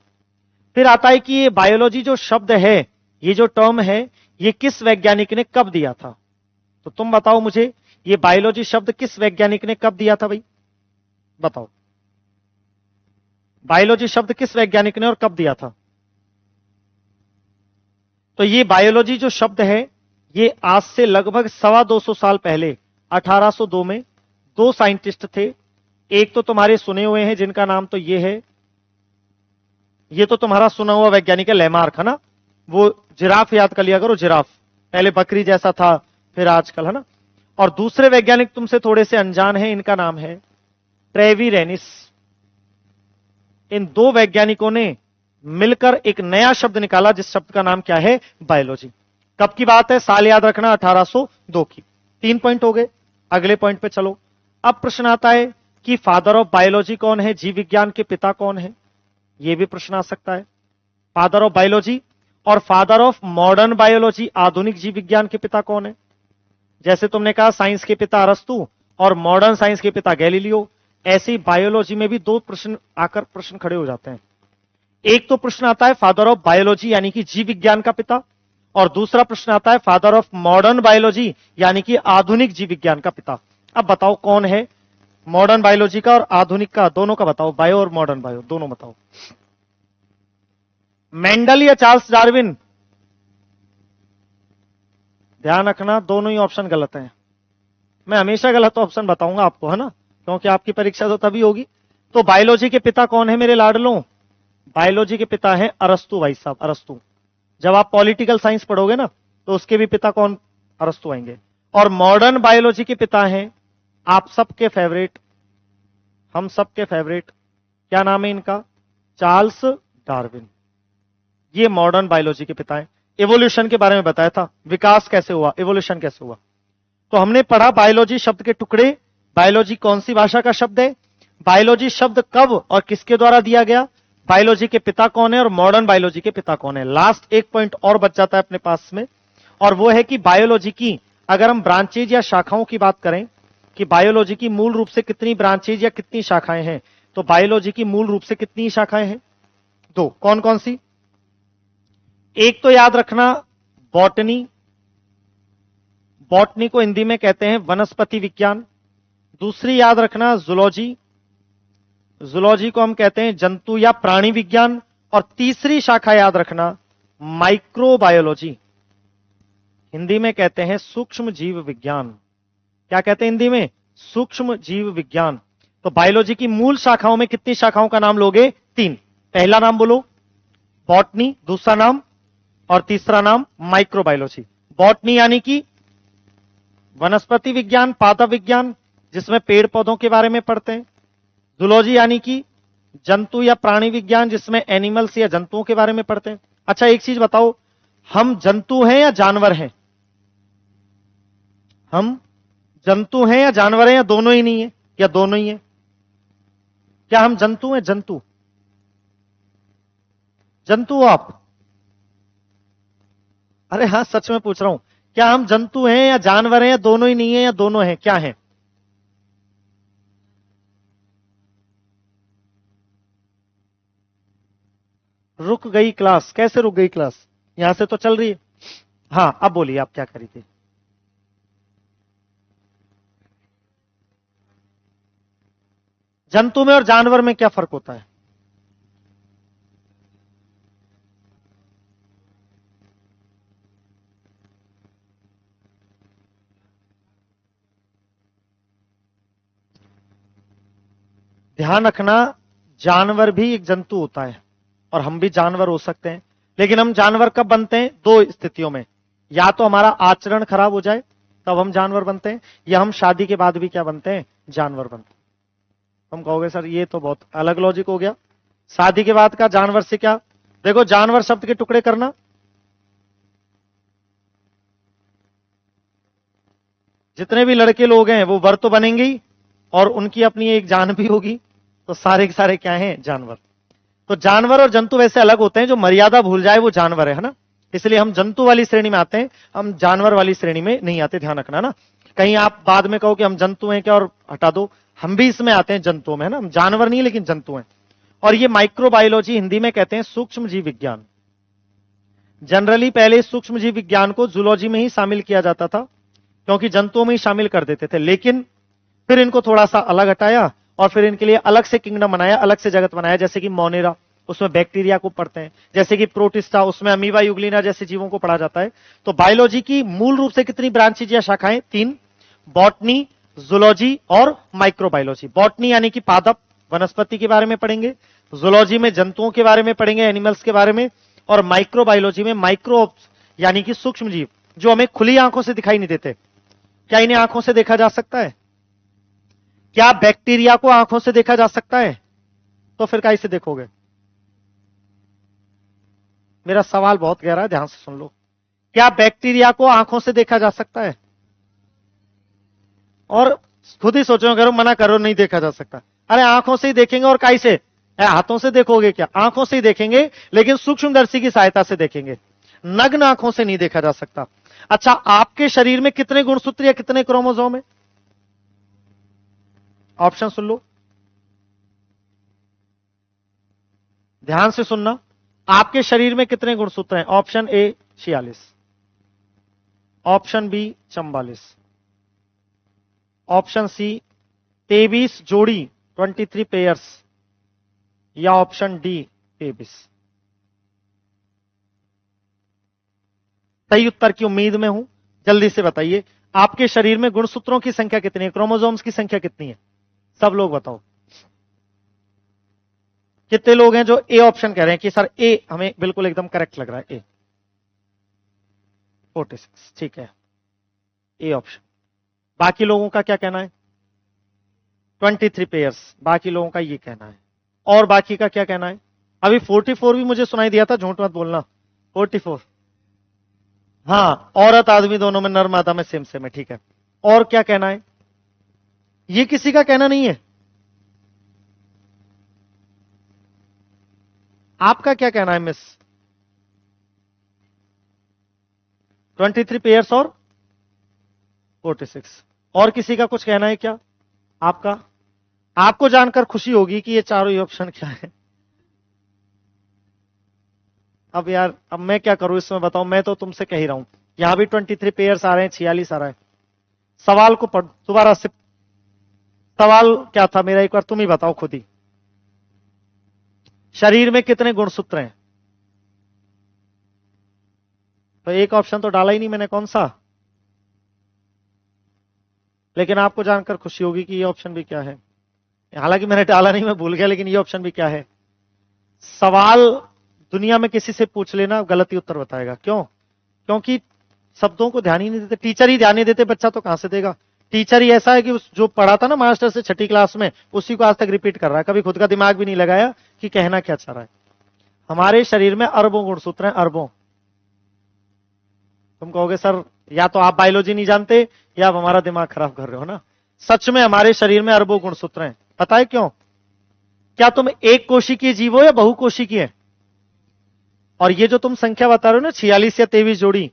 फिर आता है कि ये बायोलॉजी जो शब्द है, ये जो टर्म है, ये किस वैज्ञानिक ने कब दिया था? तो तुम बताओ मुझे, ये बायोलॉजी शब्द किस वैज्ञानिक ने कब दिया था भाई? बताओ, बायोलॉजी शब्द किस वैज्ञानिक ने और कब दिया था? तो ये बायोलॉजी जो शब्द है, ये आज से लगभग 225 साल पहले 1802 में दो साइंटिस्ट थे। एक तो तुम्हारे सुने हुए हैं जिनका नाम तो ये है, ये तो तुम्हारा सुना हुआ वैज्ञानिक है लेमार्क, है ना। वो जिराफ याद कर लिया करो, जिराफ पहले बकरी जैसा था, फिर आजकल, है ना। और दूसरे वैज्ञानिक तुमसे थोड़े से अनजान हैं, इनका नाम है ट्रेविरेनिस। इन दो वैज्ञानिकों ने मिलकर एक नया शब्द निकाला, जिस शब्द का नाम क्या है? बायोलॉजी। कब की बात है? साल याद रखना, 1802 की। 3 पॉइंट हो गए। अगले पॉइंट पे चलो। अब प्रश्न आता है कि फादर ऑफ बायोलॉजी कौन है? जीव विज्ञान के पिता कौन है? यह भी प्रश्न आ सकता है। फादर ऑफ बायोलॉजी और फादर ऑफ मॉडर्न बायोलॉजी, आधुनिक जीव विज्ञान के पिता कौन है? जैसे तुमने कहा साइंस के पिता अरस्तु और मॉडर्न साइंस के पिता गैलीलियो, ऐसे ही बायोलॉजी में भी दो प्रश्न आकर प्रश्न खड़े हो जाते हैं। एक तो प्रश्न आता है फादर ऑफ बायोलॉजी यानी कि जीव विज्ञान का पिता, और दूसरा प्रश्न आता है फादर ऑफ मॉडर्न बायोलॉजी यानी कि आधुनिक जीव विज्ञान का पिता। अब बताओ कौन है मॉडर्न बायोलॉजी का और आधुनिक का, दोनों का बताओ, बायो और मॉडर्न बायो दोनों बताओ। मेंडल या चार्ल्स डार्विन? ध्यान रखना दोनों ही ऑप्शन गलत हैं। मैं हमेशा गलत ऑप्शन बताऊंगा आपको, है ना, क्योंकि आपकी परीक्षा तो तभी होगी। तो बायोलॉजी के पिता कौन है मेरे लाडलों? बायोलॉजी के पिता हैं अरस्तु भाई साहब, अरस्तु। जब आप पॉलिटिकल साइंस पढ़ोगे ना तो उसके भी पिता कौन? अरस्तु आएंगे। और मॉडर्न बायोलॉजी के पिता हैं आप सबके फेवरेट, हम सबके फेवरेट, क्या नाम है इनका? Charles Darwin. ये मॉडर्न बायोलॉजी के पिता हैं। इवोल्यूशन के बारे में बताया था, विकास कैसे हुआ, इवोल्यूशन कैसे हुआ। तो हमने पढ़ा बायोलॉजी शब्द के टुकड़े। बायोलॉजी कौन सी भाषा का शब्द है? बायोलॉजी शब्द कब और किसके द्वारा दिया गया? बायोलॉजी के पिता कौन है और मॉडर्न बायोलॉजी के पिता कौन है? लास्ट एक पॉइंट और बच जाता है अपने पास में, और वो है कि बायोलॉजी की अगर हम ब्रांचेज या शाखाओं की बात करें कि बायोलॉजी की मूल रूप से कितनी ब्रांचेज या कितनी शाखाएं हैं, तो बायोलॉजी की मूल रूप से कितनी शाखाएं हैं? दो। कौन कौन सी? एक तो याद रखना बॉटनी, बॉटनी को हिंदी में कहते हैं वनस्पति विज्ञान। दूसरी याद रखना जूलॉजी, जूलॉजी को हम कहते हैं जंतु या प्राणी विज्ञान। और तीसरी शाखा याद रखना माइक्रोबायोलॉजी, हिंदी में कहते हैं सूक्ष्म जीव विज्ञान। क्या कहते हैं हिंदी में? सूक्ष्म जीव विज्ञान। तो बायोलॉजी की मूल शाखाओं में कितनी शाखाओं का नाम लोगे? तीन। पहला नाम बोलो बॉटनी, दूसरा नाम और तीसरा नाम माइक्रोबायोलॉजी। बॉटनी यानी कि वनस्पति विज्ञान, पादप विज्ञान, जिसमें पेड़ पौधों के बारे में पढ़ते हैं। जूलॉजी यानी कि जंतु या प्राणी विज्ञान, जिसमें एनिमल्स या जंतुओं के बारे में पढ़ते हैं। अच्छा एक चीज बताओ, हम जंतु हैं या जानवर हैं? हम जंतु हैं या जानवर हैं या दोनों ही नहीं है, या दोनों ही है? क्या हम जंतु हैं? जंतु, जंतु हो आप? अरे हाँ सच में पूछ रहा हूं, क्या हम जंतु हैं या जानवर हैं या दोनों ही नहीं है, या दोनों हैं? क्या है? रुक गई क्लास? कैसे रुक गई क्लास? यहां से तो चल रही है। हाँ अब बोलिए आप क्या करी थी? जंतु में और जानवर में क्या फर्क होता है? ध्यान रखना जानवर भी एक जंतु होता है और हम भी जानवर हो सकते हैं, लेकिन हम जानवर कब बनते हैं? दो स्थितियों में, या तो हमारा आचरण खराब हो जाए तब हम जानवर बनते हैं, या हम शादी के बाद भी क्या बनते हैं? जानवर बनते हैं। हम कहोगे सर ये तो बहुत अलग लॉजिक हो गया, शादी के बाद का जानवर से क्या? देखो जानवर शब्द के टुकड़े करना, जितने भी लड़के लोग हैं वो वर तो बनेंगे ही, और उनकी अपनी एक जान भी होगी, तो सारे के सारे क्या हैं? जानवर। तो जानवर और जंतु वैसे अलग होते हैं, जो मर्यादा भूल जाए वो जानवर है ना, इसलिए हम जंतु वाली श्रेणी में आते हैं, हम जानवर वाली श्रेणी में नहीं आते, ध्यान रखना ना। कहीं आप बाद में कहो कि हम जंतु हैं क्या और हटा दो, हम भी इसमें आते हैं जंतुओं में, है ना, हम जानवर नहीं लेकिन जंतु हैं। और ये माइक्रोबायोलॉजी हिंदी में कहते हैं सूक्ष्म जीव विज्ञान। जनरली पहले सूक्ष्म जीव विज्ञान को जूलॉजी में ही शामिल किया जाता था, क्योंकि जंतुओं में ही शामिल कर देते थे, लेकिन फिर इनको थोड़ा सा अलग हटाया और फिर इनके लिए अलग से किंगडम बनाया, अलग से जगत बनाया, जैसे कि मोनेरा उसमें बैक्टीरिया को पढ़ते हैं, जैसे कि प्रोटिस्टा उसमें अमीबा यूग्लिना जैसे जीवों को पढ़ा जाता है। तो बायोलॉजी की मूल रूप से कितनी ब्रांचेज या शाखाएं? तीन, बॉटनी, जूलॉजी और माइक्रोबायोलॉजी। बॉटनी यानी कि पादप वनस्पति के बारे में पढ़ेंगे, जूलॉजी में जंतुओं के बारे में पढ़ेंगे, एनिमल्स के बारे में, और माइक्रोबायोलॉजी में माइक्रोब्स यानी कि सूक्ष्म जीव, जो हमें खुली आंखों से दिखाई नहीं देते। क्या इन्हें आंखों से देखा जा सकता है? क्या बैक्टीरिया को आंखों से देखा जा सकता है? तो फिर कैसे देखोगे? मेरा सवाल बहुत गहरा है, ध्यान से सुन लो। क्या बैक्टीरिया को आंखों से देखा जा सकता है? और खुद ही सोचो, करो मना करो नहीं देखा जा सकता, अरे आंखों से ही देखेंगे, और कैसे? हाथों से देखोगे क्या? आंखों से ही देखेंगे, लेकिन सूक्ष्मदर्शी की सहायता से देखेंगे, नग्न आंखों से नहीं देखा जा सकता। अच्छा, आपके शरीर में कितने गुणसूत्र या कितने क्रोमोसोम है? ऑप्शन सुन लो, ध्यान से सुनना, आपके शरीर में कितने गुणसूत्र हैं? Option A 46, option B 44, option C 23 जोड़ी 23 पेयर्स, या ऑप्शन डी 23। सही उत्तर की उम्मीद में हूं, जल्दी से बताइए आपके शरीर में गुणसूत्रों की संख्या कितनी है, क्रोमोसोम्स की संख्या कितनी है? सब लोग बताओ। कितने लोग हैं जो ए ऑप्शन कह रहे हैं कि सर ए हमें बिल्कुल एकदम करेक्ट लग रहा है? ए 46, ठीक है, ए ऑप्शन। बाकी लोगों का क्या कहना है? 23 पेयर्स, बाकी लोगों का ये कहना है। और बाकी का क्या कहना है? अभी 44 भी मुझे सुनाई दिया था, झूठ मत बोलना। 44, हाँ, औरत आदमी दोनों में, नर मादा में सेम सेम है, ठीक है। और क्या कहना है? ये किसी का कहना नहीं है, आपका क्या कहना है मिस? 23 पेयर्स और 46, और किसी का कुछ कहना है क्या आपका? आपको जानकर खुशी होगी कि ये चारों ही ऑप्शन क्या है। अब यार, अब मैं क्या करूं इसमें, बताओ, मैं तो तुमसे कह ही रहा हूं, यहां भी 23 पेयर्स आ रहे हैं, 46 आ रहा है। सवाल को पढ़ दोबारा से, सवाल क्या था मेरा, एक बार तुम ही बताओ खुद ही। शरीर में कितने गुणसूत्र हैं? तो एक ऑप्शन तो डाला ही नहीं मैंने, कौन सा? लेकिन आपको जानकर खुशी होगी कि ये ऑप्शन भी क्या है। हालांकि मैंने डाला नहीं, मैं भूल गया, लेकिन ये ऑप्शन भी क्या है। सवाल दुनिया में किसी से पूछ लेना, गलती उत्तर बताएगा। क्यों? क्योंकि शब्दों को ध्यान ही नहीं देते, टीचर ही ध्यान नहीं देते, बच्चा तो कहां से देगा। टीचर ही ऐसा है कि जो पढ़ा था ना मास्टर से छठी क्लास में, उसी को आज तक रिपीट कर रहा है, कभी खुद का दिमाग भी नहीं लगाया कि कहना क्या चाह रहा है। हमारे शरीर में अरबों गुणसूत्र हैं, अरबों। तुम कहोगे सर या तो आप बायोलॉजी नहीं जानते या आप हमारा दिमाग खराब कर रहे हो ना। सच में हमारे शरीर में अरबों गुणसूत्र हैं, पता है क्यों? क्या तुम एक कोशिकीय जीव हो या बहुकोशिकीय है? और ये जो तुम संख्या बता रहे हो ना, 46 या 23 जोड़ी,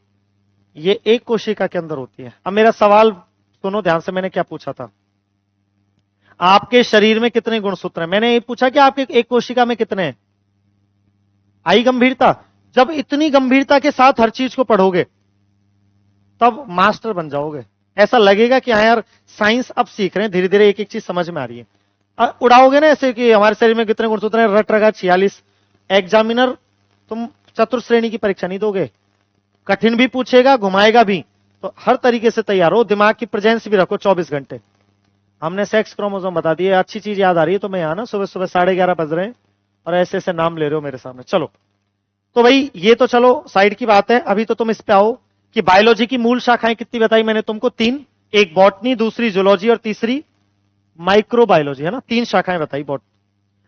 ये एक कोशिका के अंदर होती है। अब मेरा सवाल सुनो ध्यान से, मैंने क्या पूछा था? आपके शरीर में कितने गुणसूत्र हैं? मैंने ये पूछा कि आपके एक कोशिका में कितने हैं। आई गंभीरता? जब इतनी गंभीरता के साथ हर चीज को पढ़ोगे तब मास्टर बन जाओगे। ऐसा लगेगा कि हाँ यार, साइंस अब सीख रहे हैं, धीरे धीरे एक एक चीज समझ में आ रही है। उड़ाओगे ना ऐसे कि हमारे शरीर में कितने गुणसूत्र हैं, रट रगा 46, एग्जामिनर तुम चतुर्थ श्रेणी की परीक्षा नहीं दोगे, कठिन भी पूछेगा, घुमाएगा भी। तो हर तरीके से तैयार हो, दिमाग की प्रेजेंस भी रखो 24 घंटे। हमने सेक्स क्रोमोसोम बता दिए, अच्छी चीज याद आ रही है तो मैं यहाँ ना सुबह सुबह 11:30 बज रहे हैं और ऐसे ऐसे नाम ले रहे हो मेरे सामने। चलो तो भाई ये तो चलो साइड की बात है, अभी तो तुम इस पे आओ कि बायोलॉजी की मूल शाखाएं कितनी बताई मैंने तुमको? 3, एक बॉटनी, दूसरी जूलॉजी और तीसरी माइक्रोबायोलॉजी, है ना? 3 शाखाएं बताई बॉट।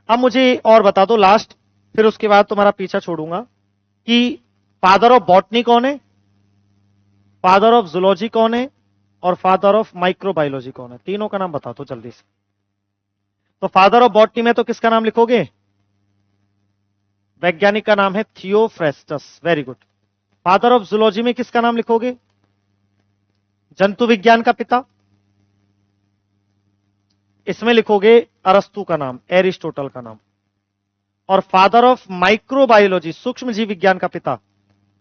अब मुझे और बता दो लास्ट, फिर उसके बाद तुम्हारा पीछा छोड़ूंगा, कि फादर ऑफ बॉटनी कौन है, फादर ऑफ जूलॉजी कौन है, और फादर ऑफ माइक्रोबायोलॉजी कौन है? तीनों का नाम बता दो जल्दी से। तो फादर ऑफ बॉटनी में तो किसका नाम लिखोगे? वैज्ञानिक का नाम है Theophrastus, very good. Father of zoology में किसका नाम लिखोगे? जंतु विज्ञान का पिता, इसमें लिखोगे अरस्तु का नाम, एरिस्टोटल का नाम। और फादर ऑफ माइक्रोबायोलॉजी, सूक्ष्म जीव विज्ञान का पिता,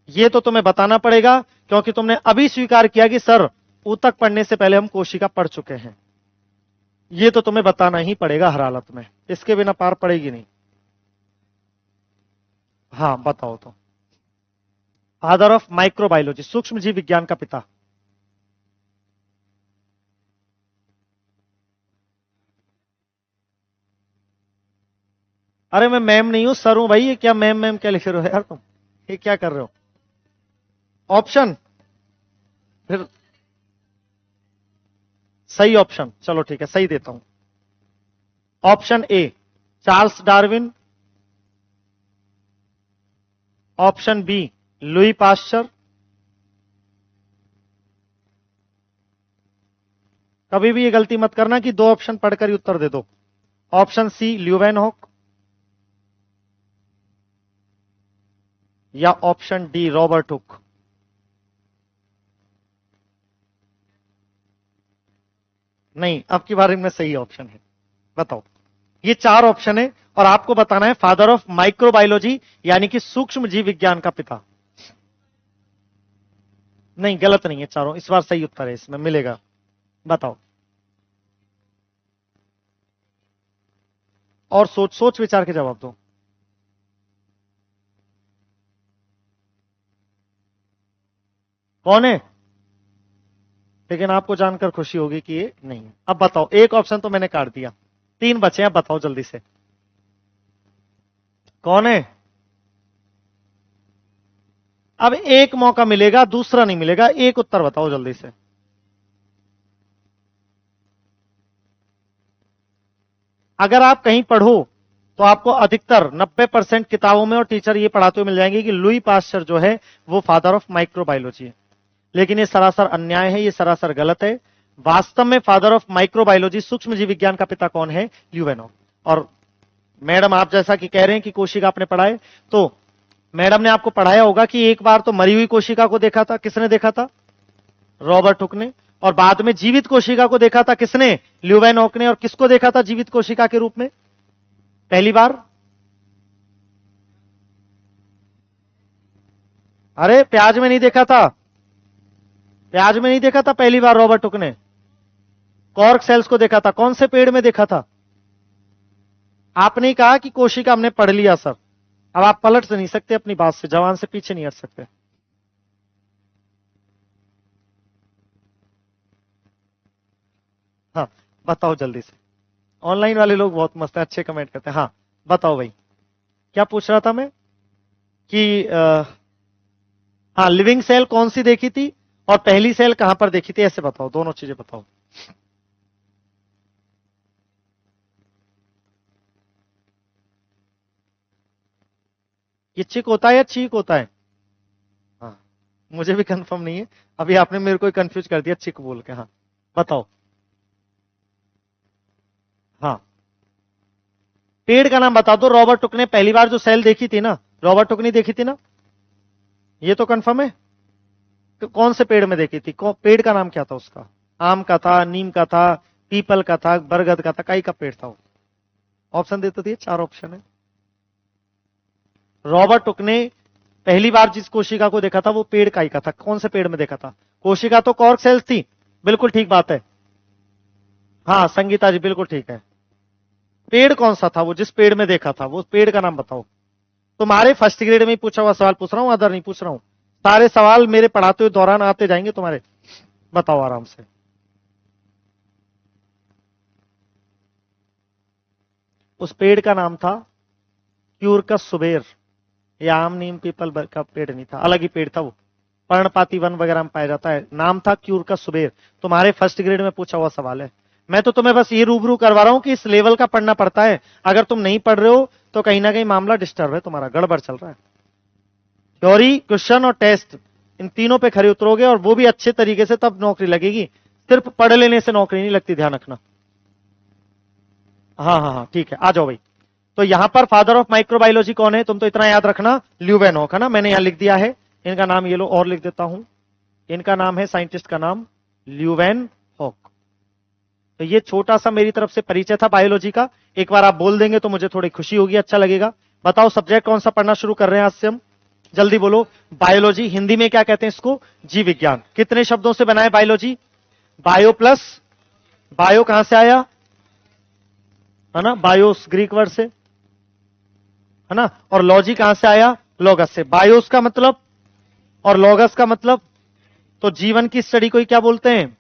ये तो तुम्हें बताना पड़ेगा क्योंकि तुमने अभी स्वीकार किया कि सर ऊतक पढ़ने से पहले हम कोशिका पढ़ चुके हैं। ये तो तुम्हें बताना ही पड़ेगा हर हालत में, इसके बिना पार पड़ेगी नहीं। हाँ बताओ तो, फादर ऑफ माइक्रोबायोलॉजी, सूक्ष्म जीव विज्ञान का पिता। अरे मैं मैम नहीं हूं, सर हूं भाई। ये क्या मैम मैम क्या लिख रहे हो यार तुम, ये क्या कर रहे हो? ऑप्शन फिर, सही ऑप्शन, चलो ठीक है सही देता हूं। Option A Charles Darwin, option B Louis Pasteur, कभी भी ये गलती मत करना कि 2 ऑप्शन पढ़कर ही उत्तर दे दो। ऑप्शन सी ल्यूवेनहॉक, या ऑप्शन डी रॉबर्ट हुक। नहीं, अब की बारे में सही ऑप्शन है, बताओ। ये 4 ऑप्शन है और आपको बताना है फादर ऑफ माइक्रोबायोलॉजी यानी कि सूक्ष्म जीव विज्ञान का पिता। नहीं, गलत नहीं है चारों, इस बार सही उत्तर है, इसमें मिलेगा। बताओ, और सोच सोच विचार के जवाब दो। कौन है? लेकिन आपको जानकर खुशी होगी कि ये नहीं है। अब बताओ, एक ऑप्शन तो मैंने काट दिया, 3 बचे हैं, बताओ जल्दी से कौन है। अब एक मौका मिलेगा, दूसरा नहीं मिलेगा, एक उत्तर बताओ जल्दी से। अगर आप कहीं पढ़ो तो आपको अधिकतर 90% किताबों में और टीचर ये पढ़ाते हुए मिल जाएंगे कि लुई पास्चर जो है वो फादर ऑफ माइक्रोबायोलॉजी है। लेकिन ये सरासर अन्याय है, ये सरासर गलत है। वास्तव में फादर ऑफ माइक्रोबायोलॉजी सूक्ष्म जीव विज्ञान का पिता कौन है? ल्यूवेनॉफ। और मैडम आप जैसा कि कह रहे हैं कि कोशिका आपने पढ़ाए, तो मैडम ने आपको पढ़ाया होगा कि एक बार तो मरी हुई कोशिका को देखा था, किसने देखा था? रॉबर्ट हुक ने। और बाद में जीवित कोशिका को देखा था किसने? ल्यूवेनॉक ने। और किसको देखा था जीवित कोशिका के रूप में पहली बार? अरे प्याज में नहीं देखा था, प्याज में नहीं देखा था पहली बार रॉबर्ट हुक ने, कॉर्क सेल्स को देखा था। कौन से पेड़ में देखा था? आपने कहा कि कोशिका हमने पढ़ लिया सर। अब आप पलट से नहीं सकते अपनी बात से, जवान से पीछे नहीं हट सकते। हाँ, बताओ जल्दी से। ऑनलाइन वाले लोग बहुत मस्त है, अच्छे कमेंट करते हैं। हाँ बताओ भाई, क्या पूछ रहा था मैं कि हाँ, लिविंग सेल कौन सी देखी थी और पहली सेल कहां पर देखी थी, ऐसे बताओ, दोनों चीजें बताओ। ये चिक होता है या चीक होता है? हाँ, मुझे भी कंफर्म नहीं है, अभी आपने मेरे को कंफ्यूज कर दिया चिक बोल के। हाँ बताओ। हाँ, पेड़ का नाम बता दो। रॉबर्ट हुक ने पहली बार जो सेल देखी थी ना, रॉबर्ट हुक ने देखी थी ना, ये तो कंफर्म है। तो कौन से पेड़ में देखी थी? पेड़ का नाम क्या था उसका? आम का था, नीम का था, पीपल का था, बरगद का था, काई का पेड़ था वो? ऑप्शन देते थे, 4 ऑप्शन है। रॉबर्ट हुक ने पहली बार जिस कोशिका को देखा था वो पेड़ काई का था। कौन से पेड़ में देखा था? कोशिका तो कॉर्क सेल्स थी, बिल्कुल ठीक बात है। हाँ संगीता जी बिल्कुल ठीक है। पेड़ कौन सा था वो जिस पेड़ में देखा था, वो पेड़ का नाम बताओ। तुम्हारे फर्स्ट ग्रेड में पूछा हुआ सवाल पूछ रहा हूं, अदर नहीं पूछ रहा हूं। सारे सवाल मेरे पढ़ाते हुए दौरान आते जाएंगे तुम्हारे। बताओ आराम से। उस पेड़ का नाम था क्यूरकस सुबेर। ये आम नीम पीपल का पेड़ नहीं था, अलग ही पेड़ था वो, पर्णपाती वन वगैरह में पाया जाता है। नाम था क्यूरकस सुबेर। तुम्हारे फर्स्ट ग्रेड में पूछा हुआ सवाल है। मैं तो तुम्हें बस ये रूबरू करवा रहा हूं कि इस लेवल का पढ़ना पड़ता है। अगर तुम नहीं पढ़ रहे हो तो कहीं ना कहीं मामला डिस्टर्ब है, तुम्हारा गड़बड़ चल रहा है। थ्योरी, क्वेश्चन और टेस्ट, इन तीनों पे खरे उतरोगे और वो भी अच्छे तरीके से, तब नौकरी लगेगी। सिर्फ पढ़ लेने से नौकरी नहीं लगती, ध्यान रखना। हाँ हाँ हाँ ठीक है, आ जाओ भाई। तो यहां पर फादर ऑफ माइक्रोबायोलॉजी कौन है? तुम तो इतना याद रखना, ल्यूवेनॉक है ना, मैंने यहां लिख दिया है। इनका नाम ये लो, और लिख देता हूं। इनका नाम है, साइंटिस्ट का नाम ल्यूवेन हॉक। तो ये छोटा सा मेरी तरफ से परिचय था बायोलॉजी का। एक बार आप बोल देंगे तो मुझे थोड़ी खुशी होगी, अच्छा लगेगा। बताओ सब्जेक्ट कौन सा पढ़ना शुरू कर रहे हैं आज से हम? जल्दी बोलो। बायोलॉजी, हिंदी में क्या कहते हैं इसको? जीव विज्ञान। कितने शब्दों से बना है बायोलॉजी? बायो प्लस, बायो कहां से आया? है ना, बायोस ग्रीक वर्ड से, है ना। और लॉजी कहां से आया? लॉगस से। बायोस का मतलब और लॉगस का मतलब, तो जीवन की स्टडी को ही क्या बोलते हैं?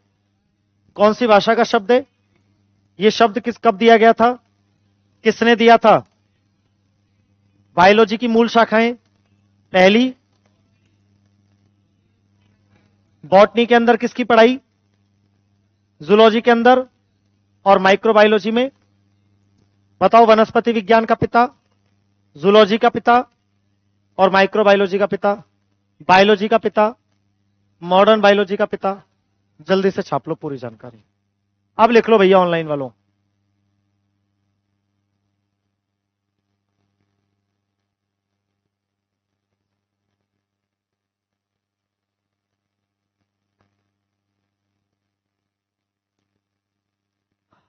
कौन सी भाषा का शब्द है ये? शब्द किस कब दिया गया था? किसने दिया था? बायोलॉजी की मूल शाखाएं, पहली बॉटनी के अंदर किसकी पढ़ाई? जूलॉजी के अंदर। और माइक्रोबायोलॉजी में बताओ, वनस्पति विज्ञान का पिता, जूलॉजी का पिता और माइक्रोबायोलॉजी का पिता, बायोलॉजी का पिता, मॉडर्न बायोलॉजी का पिता। जल्दी से छाप लो पूरी जानकारी। अब लिख लो भैया ऑनलाइन वालों।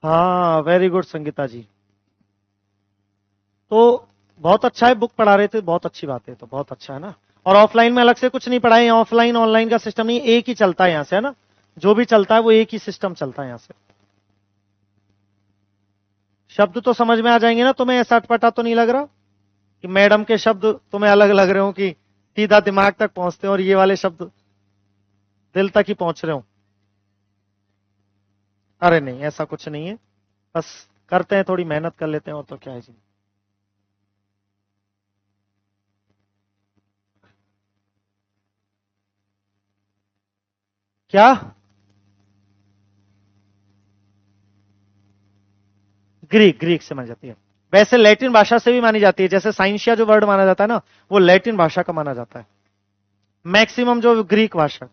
हाँ वेरी गुड संगीता जी। तो बहुत अच्छा है, बुक पढ़ा रहे थे, बहुत अच्छी बात है, तो बहुत अच्छा है ना। और ऑफलाइन में अलग से कुछ नहीं पढ़ाए, ऑफलाइन ऑनलाइन का सिस्टम नहीं, एक ही चलता है यहां से, है ना। जो भी चलता है वो एक ही सिस्टम चलता है यहां से। शब्द तो समझ में आ जाएंगे ना तुम्हें, ऐसा अटपटा तो नहीं लग रहा कि मैडम के शब्द तुम्हें अलग लग रहे हो, कि सीधा दिमाग तक पहुंचते हो और ये वाले शब्द दिल तक ही पहुंच रहे हो। अरे नहीं, ऐसा कुछ नहीं है, बस करते हैं, थोड़ी मेहनत कर लेते हैं, और तो क्या है जी। क्या? ग्रीक, ग्रीक से मानी जाती है। वैसे लैटिन भाषा से भी मानी जाती है, जैसे साइंसिया जो वर्ड माना जाता है ना, वो लैटिन भाषा का माना जाता है। मैक्सिमम जो ग्रीक भाषा।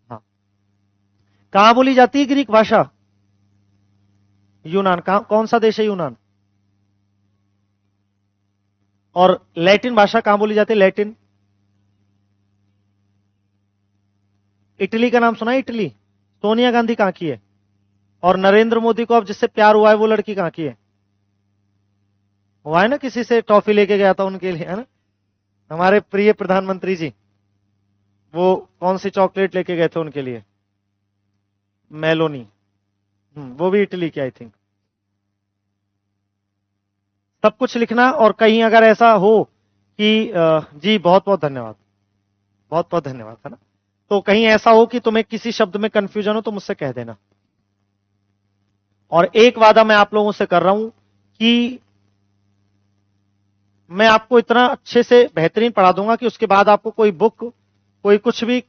हाँ। कहां बोली जाती है ग्रीक भाषा? यूनान। कहां, कौन सा देश है यूनान? और लैटिन भाषा कहां बोली जाती है, लैटिन? इटली का नाम सुना है, इटली? सोनिया गांधी कहां की है? और नरेंद्र मोदी को अब जिससे प्यार हुआ है वो लड़की कहां की है? हुआ है ना, किसी से टॉफी लेके गया था उनके लिए, है ना, हमारे प्रिय प्रधानमंत्री जी। वो कौन सी चॉकलेट लेके गए थे उनके लिए? मेलोनी। वो भी इटली की आई थिंक। सब कुछ लिखना, और कहीं अगर ऐसा हो कि जी बहुत बहुत धन्यवाद, बहुत बहुत धन्यवाद, है ना। तो कहीं ऐसा हो कि तुम्हें किसी शब्द में कंफ्यूजन हो तो मुझसे कह देना। और एक वादा मैं आप लोगों से कर रहा हूं कि मैं आपको इतना अच्छे से बेहतरीन पढ़ा दूंगा कि उसके बाद आपको कोई बुक, कोई कुछ भी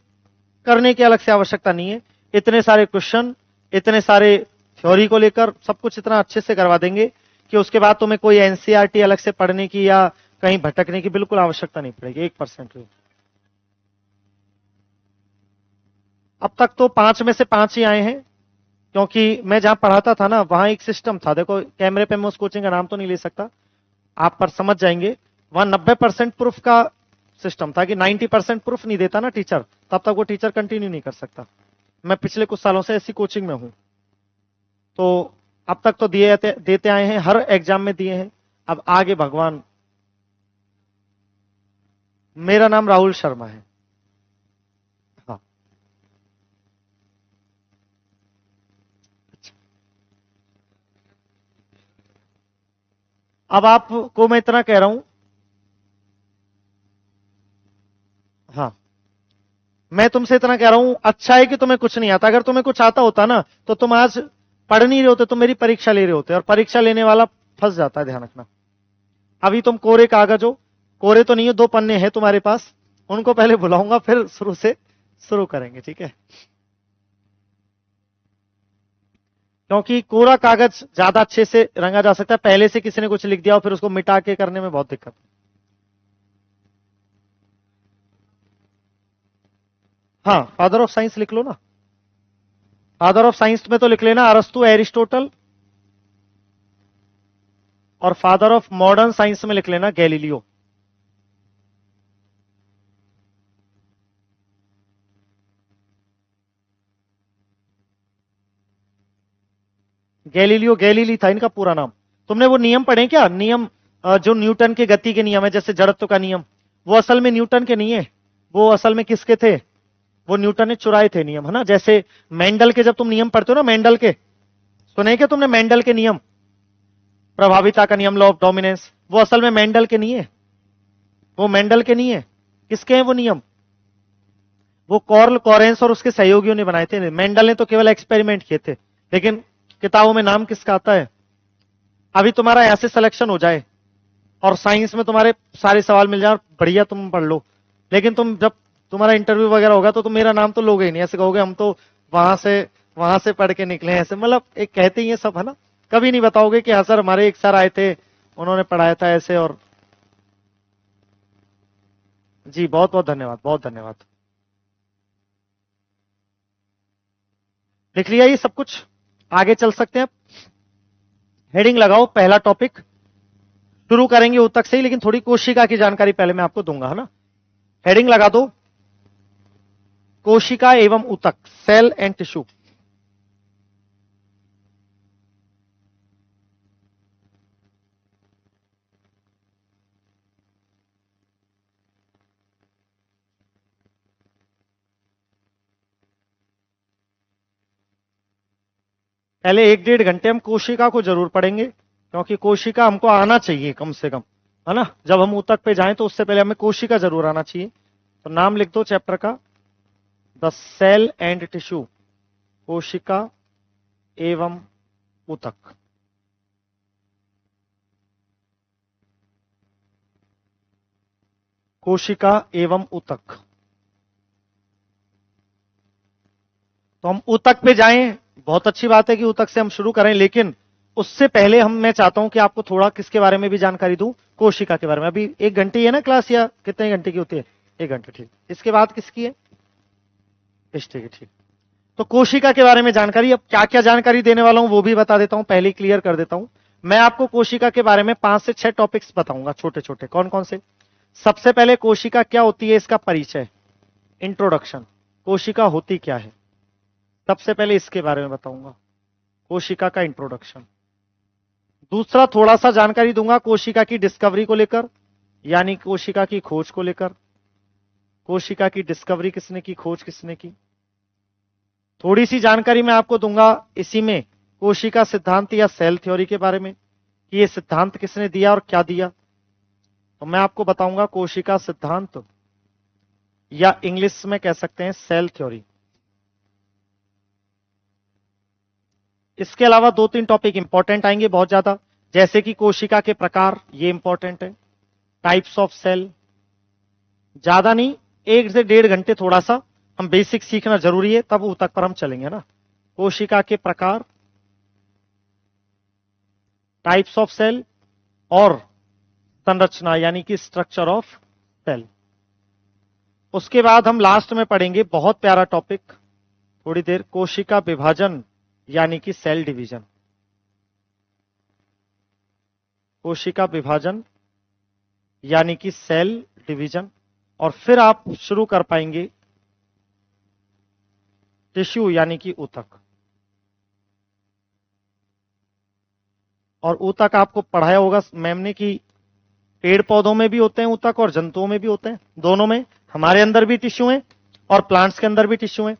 करने की अलग से आवश्यकता नहीं है। इतने सारे क्वेश्चन, इतने सारे थ्योरी को लेकर सब कुछ इतना अच्छे से करवा देंगे कि उसके बाद तुम्हें कोई एनसीईआरटी अलग से पढ़ने की या कहीं भटकने की बिल्कुल आवश्यकता नहीं पड़ेगी, 1% भी। अब तक तो 5 में से 5 ही आए हैं, क्योंकि मैं जहां पढ़ाता था ना, वहां एक सिस्टम था, देखो कैमरे पे मैं उस कोचिंग का नाम तो नहीं ले सकता, आप पर समझ जाएंगे। वहां 90% प्रूफ का सिस्टम था, कि 90% प्रूफ नहीं देता ना टीचर, तब तक वो टीचर कंटिन्यू नहीं कर सकता। मैं पिछले कुछ सालों से ऐसी कोचिंग में हूं, तो अब तक तो देते आए हैं, हर एग्जाम में दिए हैं। अब आगे भगवान। मेरा नाम राहुल शर्मा है। हाँ। अब आपको मैं इतना कह रहा हूं। हाँ, मैं तुमसे इतना कह रहा हूं, अच्छा है कि तुम्हें कुछ नहीं आता। अगर तुम्हें कुछ आता होता ना, तो तुम आज पढ़ नहीं रहे होते, तुम मेरी परीक्षा ले रहे होते, और परीक्षा लेने वाला फंस जाता है, ध्यान रखना। अभी तुम कोरे कागज हो, कोरे तो नहीं हो, 2 पन्ने हैं तुम्हारे पास, उनको पहले बुलाऊंगा, फिर शुरू से शुरू करेंगे, ठीक है। क्योंकि कोरा कागज ज्यादा अच्छे से रंगा जा सकता है, पहले से किसी ने कुछ लिख दिया और फिर उसको मिटा के करने में बहुत दिक्कत है। हाँ, फादर ऑफ साइंस लिख लो ना। फादर ऑफ साइंस में तो लिख लेना अरस्तु, एरिस्टोटल। और फादर ऑफ मॉडर्न साइंस में लिख लेना गैलीलियो। गैलीलियो, गैलीली था इनका पूरा नाम। तुमने वो नियम पढ़े क्या, नियम जो न्यूटन के गति के नियम है, जैसे जड़त्व का नियम, वो असल में न्यूटन के नहीं है, वो असल में किसके थे? वो न्यूटन ने चुराए थे नियम, है ना। जैसे मेंडल के जब तुम नियम पढ़ते हो ना, मेंडल के, सुने क्या तुमने मेंडल के नियम? प्रभाविता का नियम, लॉ ऑफ डोमिनेंस, वो असल में मेंडल के नहीं है, वो मेंडल के नहीं है। किसके हैं वो नियम? वो कॉर्ल कॉरेंस और उसके सहयोगियों ने बनाए थे, मेंडल ने तो केवल एक्सपेरिमेंट किए थे। लेकिन किताबों में नाम किसका आता है? अभी तुम्हारा ऐसे सिलेक्शन हो जाए और साइंस में तुम्हारे सारे सवाल मिल जाए, बढ़िया तुम पढ़ लो, लेकिन तुम जब तुम्हारा इंटरव्यू वगैरह होगा तो तुम मेरा नाम तो लोगे ही नहीं, ऐसे कहोगे हम तो वहां से पढ़ के निकले हैं, ऐसे मतलब एक कहते ही है सब, है ना। कभी नहीं बताओगे कि हाँ सर हमारे एक सर आए थे, उन्होंने पढ़ाया था ऐसे। और जी बहुत बहुत धन्यवाद, बहुत धन्यवाद। लिख लिया ये सब कुछ? आगे चल सकते हैं। हेडिंग लगाओ, पहला टॉपिक शुरू करेंगे उत्तक से ही, लेकिन थोड़ी कोशिका की जानकारी पहले मैं आपको दूंगा, है ना। हेडिंग लगा दो, कोशिका एवं ऊतक, सेल एंड टिश्यू। पहले 1-1.5 घंटे हम कोशिका को जरूर पढ़ेंगे, क्योंकि कोशिका हमको आना चाहिए कम से कम, है ना। जब हम ऊतक पे जाएं तो उससे पहले हमें कोशिका जरूर आना चाहिए। तो नाम लिख दो चैप्टर का, द सेल एंड टिश्यू, कोशिका एवं ऊतक। कोशिका एवं ऊतक। तो हम ऊतक पे जाएं, बहुत अच्छी बात है कि ऊतक से हम शुरू करें, लेकिन उससे पहले मैं चाहता हूं कि आपको थोड़ा किसके बारे में भी जानकारी दूं, कोशिका के बारे में। अभी 1 घंटे ही है ना क्लास, या कितने घंटे की होती है? 1 घंटे, ठीक। इसके बाद किसकी है? हिस्ट्री की, ठीक। तो कोशिका के बारे में जानकारी, अब क्या क्या जानकारी देने वाला हूं वो भी बता देता हूं, पहले क्लियर कर देता हूं। मैं आपको कोशिका के बारे में 5 से 6 टॉपिक्स बताऊंगा, छोटे छोटे। कौन कौन से? सबसे पहले कोशिका क्या होती है, इसका परिचय, इंट्रोडक्शन, कोशिका होती क्या है, सबसे पहले इसके बारे में बताऊंगा, कोशिका का इंट्रोडक्शन। दूसरा, थोड़ा सा जानकारी दूंगा कोशिका की डिस्कवरी को लेकर, यानी कोशिका की खोज को लेकर। कोशिका की डिस्कवरी किसने की, खोज किसने की। थोड़ी सी जानकारी मैं आपको दूंगा इसी में कोशिका सिद्धांत या सेल थ्योरी के बारे में, कि ये सिद्धांत किसने दिया और क्या दिया। तो मैं आपको बताऊंगा कोशिका सिद्धांत, या इंग्लिश में कह सकते हैं सेल थ्योरी। इसके अलावा 2-3 टॉपिक इंपॉर्टेंट आएंगे बहुत ज्यादा, जैसे कि कोशिका के प्रकार, ये इंपॉर्टेंट है। टाइप्स ऑफ सेल, ज्यादा नहीं, 1 से 1.5 घंटे थोड़ा सा हम बेसिक सीखना जरूरी है, तब ऊतक पर हम चलेंगे ना। कोशिका के प्रकार, टाइप्स ऑफ सेल, और संरचना यानी कि स्ट्रक्चर ऑफ सेल। उसके बाद हम लास्ट में पढ़ेंगे बहुत प्यारा टॉपिक, थोड़ी देर, कोशिका विभाजन यानी कि सेल डिवीजन। कोशिका विभाजन यानी कि सेल डिवीजन। और फिर आप शुरू कर पाएंगे टिश्यू यानी कि ऊतक। और ऊतक आपको पढ़ाया होगा मैम ने कि पेड़ पौधों में भी होते हैं ऊतक और जंतुओं में भी होते हैं, दोनों में। हमारे अंदर भी टिश्यू है और प्लांट्स के अंदर भी टिश्यू है।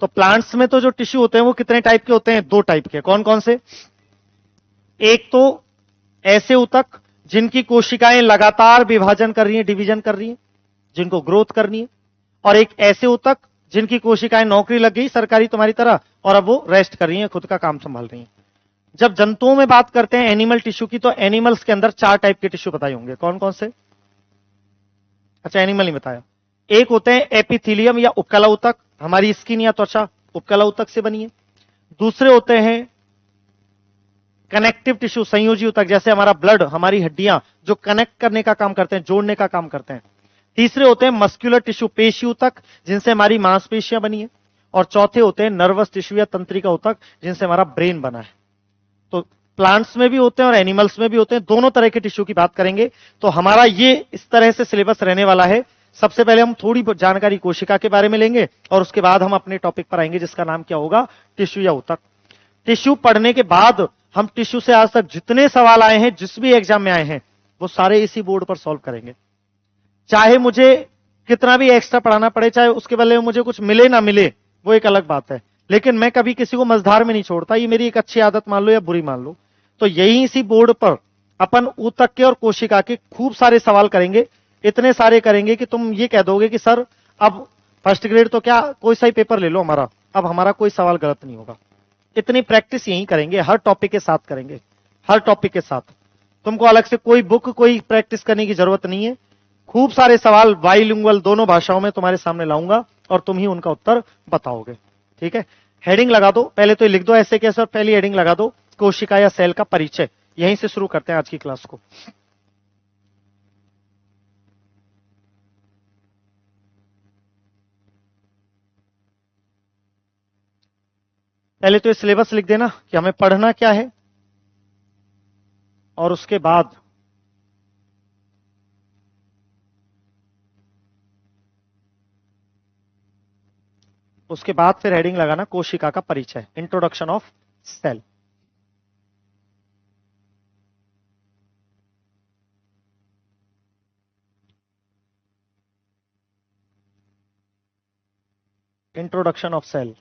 तो प्लांट्स में तो जो टिश्यू होते हैं वो कितने टाइप के होते हैं? 2 टाइप के। कौन कौन से? एक तो ऐसे ऊतक जिनकी कोशिकाएं लगातार विभाजन कर रही हैं, डिवीजन कर रही हैं, जिनको ग्रोथ करनी है। और एक ऐसे ऊतक जिनकी कोशिकाएं नौकरी लग गई सरकारी तुम्हारी तरह, और अब वो रेस्ट कर रही हैं, खुद का काम संभाल रही हैं। जब जंतुओं में बात करते हैं एनिमल टिश्यू की, तो एनिमल्स के अंदर 4 टाइप के टिश्यू बताए होंगे। कौन कौन से? अच्छा, एनिमल नहीं बताया। एक होते हैं एपिथीलियम या उपकला ऊतक, हमारी स्किन या त्वचा उपकला ऊतक से बनी है। दूसरे होते हैं कनेक्टिव टिश्यू, संयोजी ऊतक, जैसे हमारा ब्लड, हमारी हड्डियां जो कनेक्ट करने का काम करते हैं, जोड़ने का काम करते हैं। तीसरे होते हैं मस्कुलर टिश्यू, पेशी ऊतक, जिनसे हमारी मांसपेशियां बनी है। और चौथे होते हैं नर्वस टिश्यू या तंत्रिका ऊतक, जिनसे हमारा ब्रेन बना है। तो प्लांट्स में भी होते हैं और एनिमल्स में भी होते हैं, दोनों तरह के टिश्यू की बात करेंगे। तो हमारा ये इस तरह से सिलेबस रहने वाला है। सबसे पहले हम थोड़ी जानकारी कोशिका के बारे में लेंगे, और उसके बाद हम अपने टॉपिक पर आएंगे जिसका नाम क्या होगा, टिश्यू या ऊतक। टिश्यू पढ़ने के बाद हम टिश्यू से आज तक जितने सवाल आए हैं, जिस भी एग्जाम में आए हैं, वो सारे इसी बोर्ड पर सॉल्व करेंगे। चाहे मुझे कितना भी एक्स्ट्रा पढ़ाना पड़े, चाहे उसके बदले में मुझे कुछ मिले ना मिले, वो एक अलग बात है, लेकिन मैं कभी किसी को मझधार में नहीं छोड़ता। ये मेरी एक अच्छी आदत मान लो या बुरी मान लो। तो यही इसी बोर्ड पर अपन ऊतक के और कोशिका के खूब सारे सवाल करेंगे, इतने सारे करेंगे कि तुम ये कह दोगे कि सर अब फर्स्ट ग्रेड तो क्या, कोई सा ही पेपर ले लो हमारा, अब हमारा कोई सवाल गलत नहीं होगा। इतनी प्रैक्टिस यही करेंगे, हर टॉपिक के साथ करेंगे, हर टॉपिक के साथ। तुमको अलग से कोई बुक, कोई प्रैक्टिस करने की जरूरत नहीं है। खूब सारे सवाल बाइलिंगुअल दोनों भाषाओं में तुम्हारे सामने लाऊंगा, और तुम ही उनका उत्तर बताओगे। ठीक है, हेडिंग लगा दो, पहले तो लिख दो ऐसे कैसे, और पहली हेडिंग लगा दो कोशिका या सेल का परिचय। यहीं से शुरू करते हैं आज की क्लास को। पहले तो ये सिलेबस लिख देना कि हमें पढ़ना क्या है, और उसके बाद फिर हेडिंग लगाना कोशिका का परिचय, introduction of cell. Introduction of cell.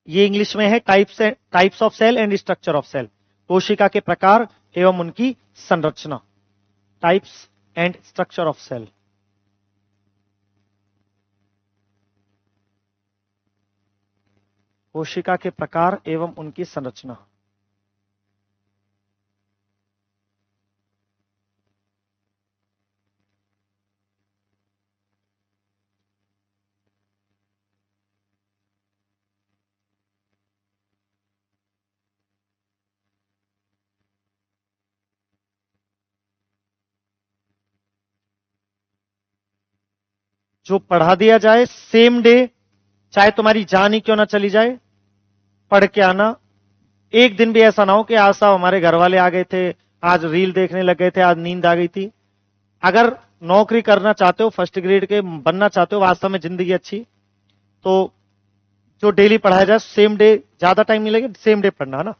ये इंग्लिश में है types of cell and structure of cell, कोशिका के प्रकार एवं उनकी संरचना, types and structure of cell. कोशिका के प्रकार एवं उनकी संरचना। जो पढ़ा दिया जाए सेम डे, चाहे तुम्हारी जान ही क्यों ना चली जाए, पढ़ के आना। एक दिन भी ऐसा ना हो कि आज साहब हमारे घर वाले आ गए थे, आज रील देखने लग गए थे, आज नींद आ गई थी। अगर नौकरी करना चाहते हो, फर्स्ट ग्रेड के बनना चाहते हो, वास्तव में जिंदगी अच्छी, तो जो डेली पढ़ाया जाए सेम डे, ज्यादा टाइम नहीं लगे, सेम डे पढ़ना है ना।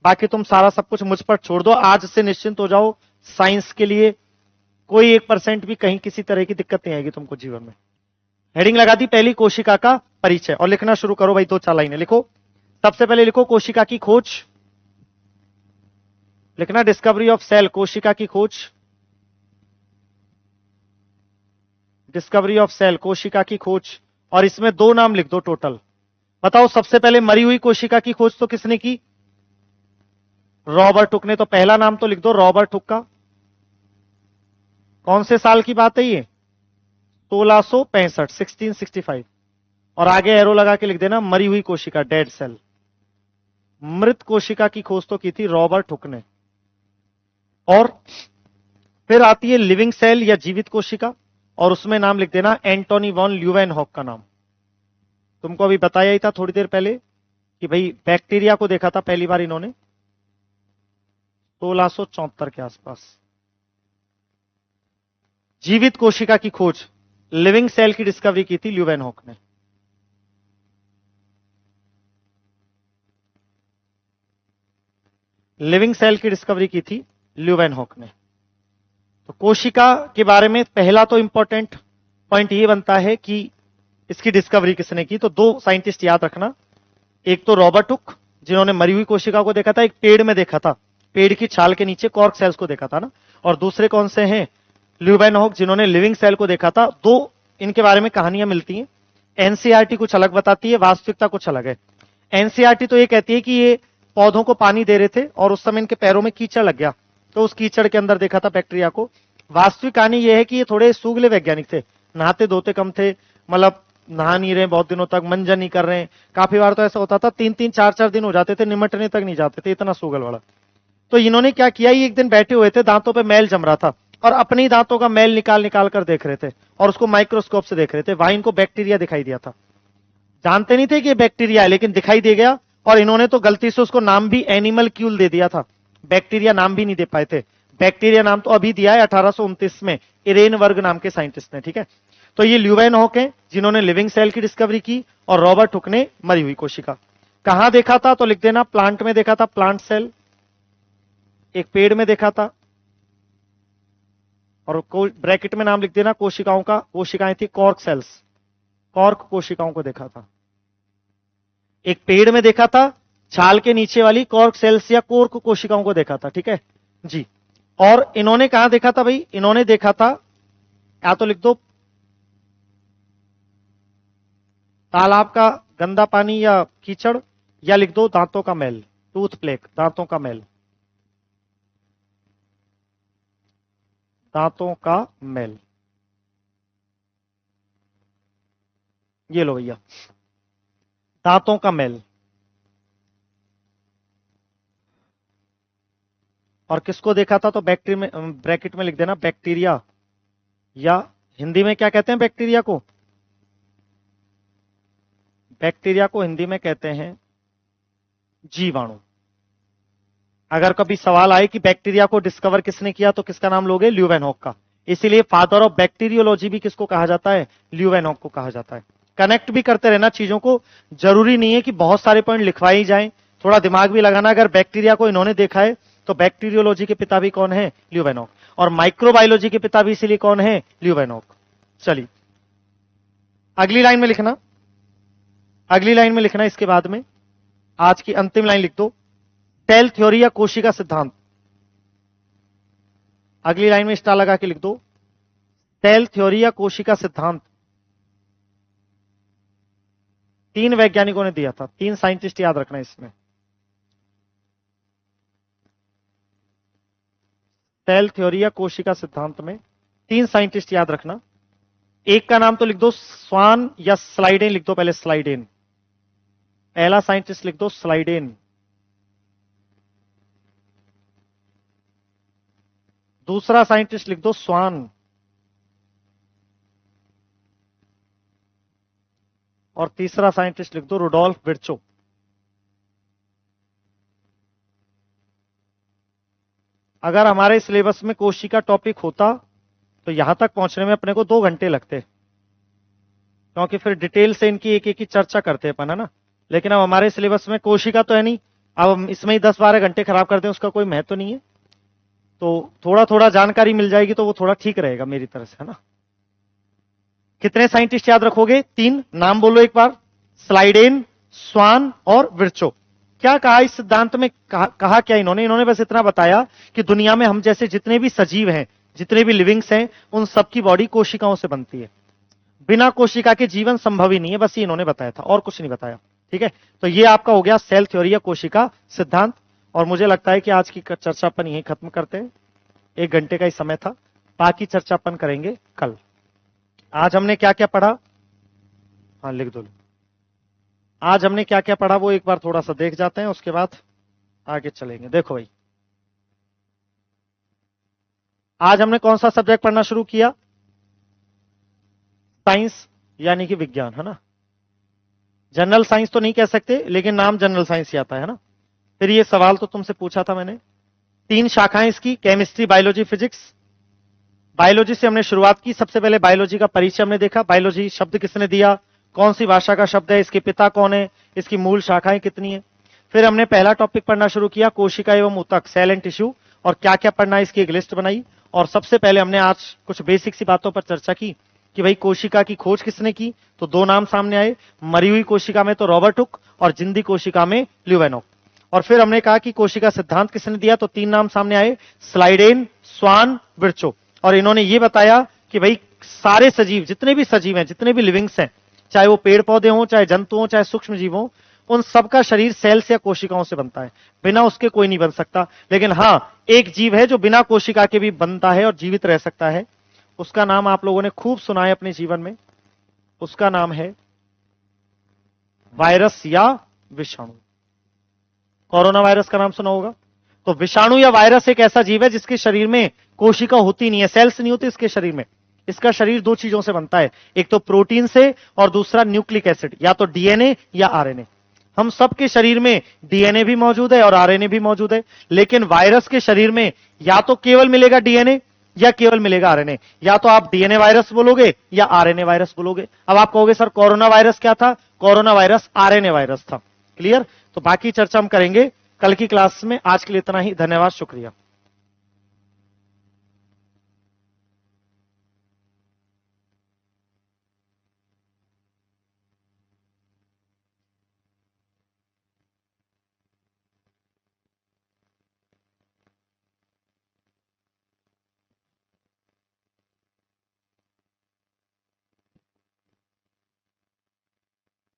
बाकी तुम सारा सब कुछ मुझ पर छोड़ दो, आज से निश्चिंत हो जाओ। साइंस के लिए कोई 1% भी कहीं किसी तरह की दिक्कत नहीं आएगी तुमको जीवन में। हेडिंग लगा दी पहली, कोशिका का परिचय, और लिखना शुरू करो भाई, 2-4 लाइनें लिखो। सबसे पहले लिखो कोशिका की खोज, लिखना डिस्कवरी ऑफ सेल, कोशिका की खोज, डिस्कवरी ऑफ सेल, कोशिका की खोज। और इसमें 2 नाम लिख दो टोटल। बताओ सबसे पहले मरी हुई कोशिका की खोज तो किसने की? रॉबर्ट हुक ने। तो पहला नाम तो लिख दो रॉबर्ट हुक का। कौन से साल की बात है ये? 1665, 1665। और आगे एरो लगा के लिख देना मरी हुई कोशिका, डेड सेल। मृत कोशिका की खोज तो की थी रॉबर्ट हुक ने। और फिर आती है लिविंग सेल या जीवित कोशिका, और उसमें नाम लिख देना एंटोनी वॉन ल्यूवेनहॉक का नाम। तुमको अभी बताया ही था थोड़ी देर पहले कि भाई बैक्टीरिया को देखा था पहली बार इन्होंने 1674 के आसपास। जीवित कोशिका की खोज, लिविंग सेल की डिस्कवरी की थी ल्यूवेनहॉक ने। लिविंग सेल की डिस्कवरी की थी ल्यूवेनहॉक ने। तो कोशिका के बारे में पहला तो इंपॉर्टेंट पॉइंट ये बनता है कि इसकी डिस्कवरी किसने की। तो 2 साइंटिस्ट याद रखना, एक तो रॉबर्ट हुक जिन्होंने मरी हुई कोशिका को देखा था, एक पेड़ में देखा था, पेड़ की छाल के नीचे कॉर्क सेल्स को देखा था ना। और दूसरे कौन से हैं? ल्यूवेनहॉक जिन्होंने लिविंग सेल को देखा था। 2 इनके बारे में कहानियां मिलती हैं। एनसीईआरटी कुछ अलग बताती है, वास्तविकता कुछ अलग है। एनसीईआरटी तो ये कहती है कि ये पौधों को पानी दे रहे थे और उस समय इनके पैरों में कीचड़ लग गया, तो उस कीचड़ के अंदर देखा था बैक्टीरिया को। वास्तविक कहानी यह है कि ये थोड़े सूगले वैज्ञानिक थे, नहाते धोते कम थे, मतलब नहा नहीं रहे बहुत दिनों तक, मंजन नहीं कर रहे। काफी बार तो ऐसा होता था 3-3, 4-4 दिन हो जाते थे, निमटने तक नहीं जाते थे, इतना सूगल वाला। तो इन्होंने क्या किया, ये एक दिन बैठे हुए थे, दांतों पे मैल जम रहा था और अपने ही दांतों का मैल निकाल निकाल कर देख रहे थे और उसको माइक्रोस्कोप से देख रहे थे। वहां इनको बैक्टीरिया दिखाई दिया था। जानते नहीं थे कि ये बैक्टीरिया है, लेकिन दिखाई दे गया और इन्होंने तो गलती से उसको नाम भी एनिमल क्यूल दे दिया था। बैक्टीरिया नाम भी नहीं दे पाए थे। बैक्टीरिया नाम तो अभी दिया है 1829 में इरेन वर्ग नाम के साइंटिस्ट ने, ठीक है। तो ये ल्यूवेनहॉक हैं जिन्होंने लिविंग सेल की डिस्कवरी की, और रॉबर्ट हुक ने मरी हुई कोशिका। कहां देखा था तो लिख देना प्लांट में देखा था, प्लांट सेल, एक पेड़ में देखा था, और ब्रैकेट में नाम लिख देना कोशिकाओं का, कोशिकाएं थी कॉर्क सेल्स, कॉर्क कोशिकाओं को देखा था। एक पेड़ में देखा था, छाल के नीचे वाली कॉर्क सेल्स या कोर्क कोशिकाओं को देखा था, ठीक है जी। और इन्होंने कहां देखा था भाई? इन्होंने देखा था, या तो लिख दो तालाब का गंदा पानी या कीचड़, या लिख दो दांतों का मैल, टूथ प्लेक, दांतों का मैल, दांतों का मैल। ये लो भैया, दांतों का मैल। और किसको देखा था तो बैक्टीरिया में, ब्रैकेट में लिख देना बैक्टीरिया, या हिंदी में क्या कहते हैं बैक्टीरिया को? बैक्टीरिया को हिंदी में कहते हैं जीवाणु। अगर कभी सवाल आए कि बैक्टीरिया को डिस्कवर किसने किया तो किसका नाम लोगे? ल्यूवेनहॉक का। इसीलिए फादर ऑफ बैक्टीरियोलॉजी भी किसको कहा जाता है? ल्यूवेनहॉक को कहा जाता है। कनेक्ट भी करते रहना चीजों को, जरूरी नहीं है कि बहुत सारे पॉइंट लिखवाए ही जाएं, थोड़ा दिमाग भी लगाना। अगर बैक्टीरिया को इन्होंने देखा है तो बैक्टीरियोलॉजी के पिता भी कौन है? ल्यूवेनहॉक। और माइक्रोबायोलॉजी के पिता भी इसीलिए कौन है? ल्यूवेनहॉक। चलिए अगली लाइन में लिखना, अगली लाइन में लिखना इसके बाद में आज की अंतिम लाइन लिख दो, सेल थ्योरी या कोशिका सिद्धांत। अगली लाइन में स्टार लगा के लिख दो, सेल थ्योरी या कोशिका सिद्धांत। 3 वैज्ञानिकों ने दिया था, 3 साइंटिस्ट याद रखना इसमें। सेल थ्योरी या कोशिका सिद्धांत में 3 साइंटिस्ट याद रखना। एक का नाम तो लिख दो, स्वान या स्लाइडेन लिख दो, पहले स्लाइडेन। पहला साइंटिस्ट लिख दो स्लाइडेन। दूसरा साइंटिस्ट लिख दो स्वान। और तीसरा साइंटिस्ट लिख दो रुडोल्फ विर्चो। अगर हमारे सिलेबस में कोशिका टॉपिक होता तो यहां तक पहुंचने में अपने को 2 घंटे लगते, क्योंकि फिर डिटेल से इनकी एक एक की चर्चा करते अपन, है ना। लेकिन अब हमारे सिलेबस में कोशिका तो है नहीं, अब हम इसमें ही 10-12 घंटे खराब कर दें, उसका कोई महत्व तो नहीं है। तो थोड़ा थोड़ा जानकारी मिल जाएगी तो वो थोड़ा ठीक रहेगा मेरी तरफ से, है ना। कितने साइंटिस्ट याद रखोगे? 3 नाम बोलो एक बार, स्लाइडेन, स्वान और विर्चो। क्या कहा इस सिद्धांत में? कहा क्या इन्होंने बस इतना बताया कि दुनिया में हम जैसे जितने भी सजीव हैं, जितने भी लिविंग्स हैं, उन सबकी बॉडी कोशिकाओं से बनती है। बिना कोशिका के जीवन संभव ही नहीं है, बस ये इन्होंने बताया था और कुछ नहीं बताया। ठीक है, तो ये आपका हो गया सेल थ्योरी या कोशिका सिद्धांत। और मुझे लगता है कि आज की चर्चा अपन यहीं खत्म करते हैं, 1 घंटे का ही समय था, बाकी चर्चा अपन करेंगे कल। आज हमने क्या क्या पढ़ा? हाँ लिख दो। आज हमने क्या क्या पढ़ा वो एक बार थोड़ा सा देख जाते हैं, उसके बाद आगे चलेंगे। देखो भाई, आज हमने कौन सा सब्जेक्ट पढ़ना शुरू किया? साइंस यानी कि विज्ञान, है ना। जनरल साइंस तो नहीं कह सकते, लेकिन नाम जनरल साइंस ही आता है ना। फिर ये सवाल तो तुमसे पूछा था मैंने, 3 शाखाएं इसकी, केमिस्ट्री, बायोलॉजी, फिजिक्स। बायोलॉजी से हमने शुरुआत की। सबसे पहले बायोलॉजी का परिचय हमने देखा, बायोलॉजी शब्द किसने दिया, कौन सी भाषा का शब्द है, इसके पिता कौन है, इसकी मूल शाखाएं कितनी है। फिर हमने पहला टॉपिक पढ़ना शुरू किया, कोशिका एवं ऊतक, सेल एंड टिश्यू, और क्या क्या पढ़ना है इसकी एक लिस्ट बनाई। और सबसे पहले हमने आज कुछ बेसिक सी बातों पर चर्चा की कि भाई कोशिका की खोज किसने की, तो 2 नाम सामने आए, मरी हुई कोशिका में तो रॉबर्ट हुक और जिंदी कोशिका में ल्यूवेनॉक। और फिर हमने कहा कि कोशिका सिद्धांत किसने दिया, तो 3 नाम सामने आए, स्लाइडेन, स्वान, विर्चो। और इन्होंने ये बताया कि भाई सारे सजीव, जितने भी सजीव हैं, जितने भी लिविंग्स हैं, चाहे वो पेड़ पौधे हों, चाहे जंतु हों, चाहे सूक्ष्म जीव हों, उन सबका शरीर सेल्स या कोशिकाओं से बनता है, बिना उसके कोई नहीं बन सकता। लेकिन हां, एक जीव है जो बिना कोशिका के भी बनता है और जीवित रह सकता है, उसका नाम आप लोगों ने खूब सुना है अपने जीवन में, उसका नाम है वायरस या विषाणु। कोरोना वायरस का नाम सुना होगा। तो विषाणु या वायरस एक ऐसा जीव है जिसके शरीर में कोशिका होती नहीं है, सेल्स नहीं होती इसके शरीर में। इसका शरीर 2 चीजों से बनता है, एक तो प्रोटीन से और दूसरा न्यूक्लिक एसिड, या तो डीएनए या आरएनए। हम सबके शरीर में डीएनए भी मौजूद है और आरएनए भी मौजूद है, लेकिन वायरस के शरीर में या तो केवल मिलेगा डीएनए या केवल मिलेगा आरएनए। या तो आप डीएनए वायरस बोलोगे या आरएनए वायरस बोलोगे। अब आप कहोगे सर कोरोना वायरस क्या था? कोरोना वायरस आरएनए वायरस था। क्लियर? तो बाकी चर्चा हम करेंगे कल की क्लास में। आज के लिए इतना ही, धन्यवाद, शुक्रिया।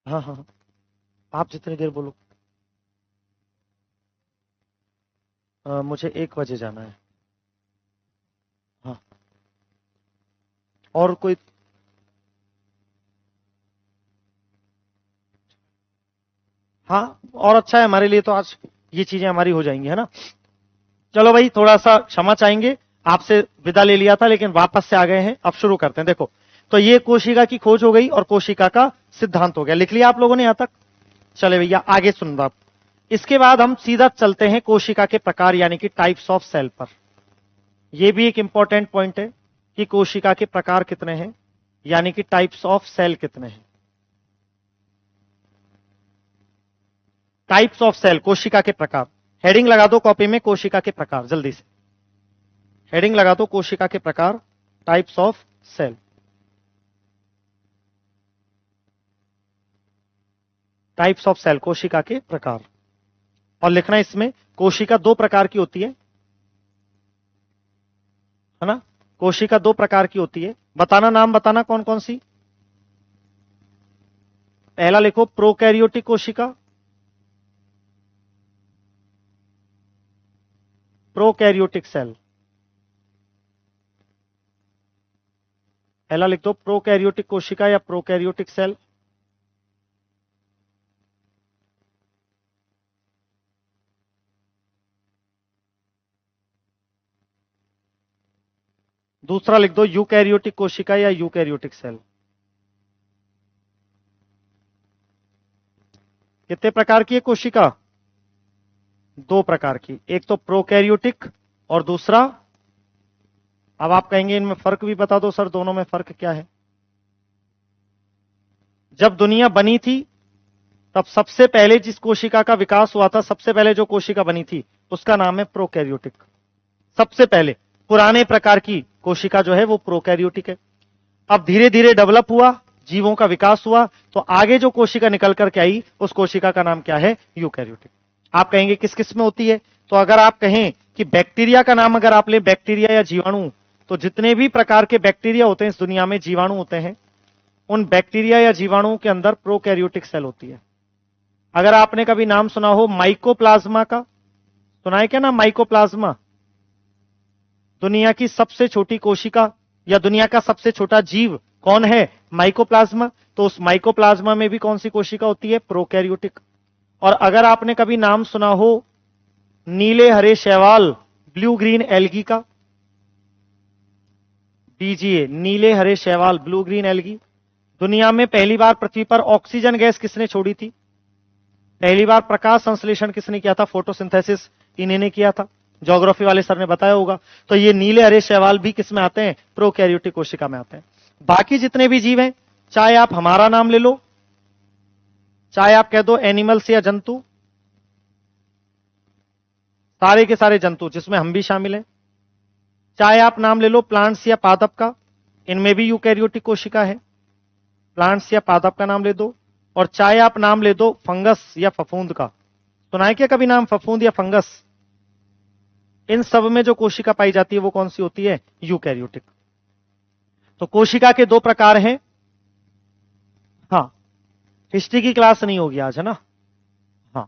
हाँ हाँ हाँ, आप जितनी देर बोलो। मुझे 1 बजे जाना है। हाँ, और कोई? हाँ, और अच्छा है हमारे लिए, तो आज ये चीजें हमारी हो जाएंगी, है ना। चलो भाई, थोड़ा सा क्षमा चाहेंगे, आपसे विदा ले लिया था लेकिन वापस से आ गए हैं। अब शुरू करते हैं। देखो, तो ये कोशिका की खोज हो गई और कोशिका का सिद्धांत हो गया। लिख लिया आप लोगों ने यहां तक? चले भैया आगे सुन आप। इसके बाद हम सीधा चलते हैं कोशिका के प्रकार यानी कि टाइप्स ऑफ सेल पर। यह भी एक इंपॉर्टेंट पॉइंट है कि कोशिका के प्रकार कितने हैं, यानी कि टाइप्स ऑफ सेल कितने हैं। टाइप्स ऑफ सेल, कोशिका के प्रकार। हेडिंग लगा दो कॉपी में, कोशिका के प्रकार, जल्दी से हेडिंग लगा दो, कोशिका के प्रकार, types of cell. Types of cell, कोशिका के प्रकार। और लिखना इसमें कोशिका दो प्रकार की होती है ना, कोशिका दो प्रकार की होती है। बताना, नाम बताना कौन कौन सी। पहला लिखो प्रोकैरियोटिक कोशिका, प्रोकैरियोटिक सेल। पहला लिख दो प्रोकैरियोटिक कोशिका या प्रोकैरियोटिक सेल। दूसरा लिख दो यूकैरियोटिक कोशिका या यूकैरियोटिक सेल। कितने प्रकार की है कोशिका? दो प्रकार की, एक तो प्रोकैरियोटिक और दूसरा, अब आप कहेंगे इनमें फर्क भी बता दो सर, दोनों में फर्क क्या है। जब दुनिया बनी थी तब सबसे पहले जिस कोशिका का विकास हुआ था, सबसे पहले जो कोशिका बनी थी उसका नाम है प्रोकैरियोटिक। सबसे पहले पुराने प्रकार की कोशिका जो है वो प्रोकैरियोटिक है। अब धीरे धीरे डेवलप हुआ, जीवों का विकास हुआ, तो आगे जो कोशिका निकल करके आई उस कोशिका का नाम क्या है? यूकैरियोटिक। आप कहेंगे किस किस में होती है, तो अगर आप कहें कि बैक्टीरिया का नाम अगर आप ले, बैक्टीरिया या जीवाणु, तो जितने भी प्रकार के बैक्टीरिया होते हैं इस दुनिया में, जीवाणु होते हैं, उन बैक्टीरिया या जीवाणुओं के अंदर प्रोकैरियोटिक सेल होती है। अगर आपने कभी नाम सुना हो माइकोप्लाज्मा का, सुना है क्या ना माइकोप्लाज्मा? दुनिया की सबसे छोटी कोशिका या दुनिया का सबसे छोटा जीव कौन है? माइकोप्लाज्मा। तो उस माइकोप्लाज्मा में भी कौन सी कोशिका होती है? प्रोकैरियोटिक। और अगर आपने कभी नाम सुना हो नीले हरे शैवाल, ब्लू ग्रीन एल्गी का, बीजीए, नीले हरे शैवाल, ब्लू ग्रीन एल्गी। दुनिया में पहली बार पृथ्वी पर ऑक्सीजन गैस किसने छोड़ी थी? पहली बार प्रकाश संश्लेषण किसने किया था? फोटोसिंथेसिस इन्हीं ने किया था, ज्योग्राफी वाले सर ने बताया होगा। तो ये नीले हरे शैवाल भी किस में आते हैं? प्रोकैरियोटिक कोशिका में आते हैं। बाकी जितने भी जीव हैं, चाहे आप हमारा नाम ले लो, चाहे आप कह दो एनिमल्स या जंतु, सारे के सारे जंतु जिसमें हम भी शामिल हैं, चाहे आप नाम ले लो प्लांट्स या पादप का, इनमें भी यूकैरियोटिक कोशिका है, प्लांट्स या पादप का नाम ले दो। और चाहे आप नाम ले दो फंगस या फफूंद का, सुना है क्या कभी नाम फफूंद या फंगस? इन सब में जो कोशिका पाई जाती है वो कौन सी होती है? यूकैरियोटिक। तो कोशिका के दो प्रकार हैं। हाँ, हिस्ट्री की क्लास नहीं होगी आज, है ना? हाँ,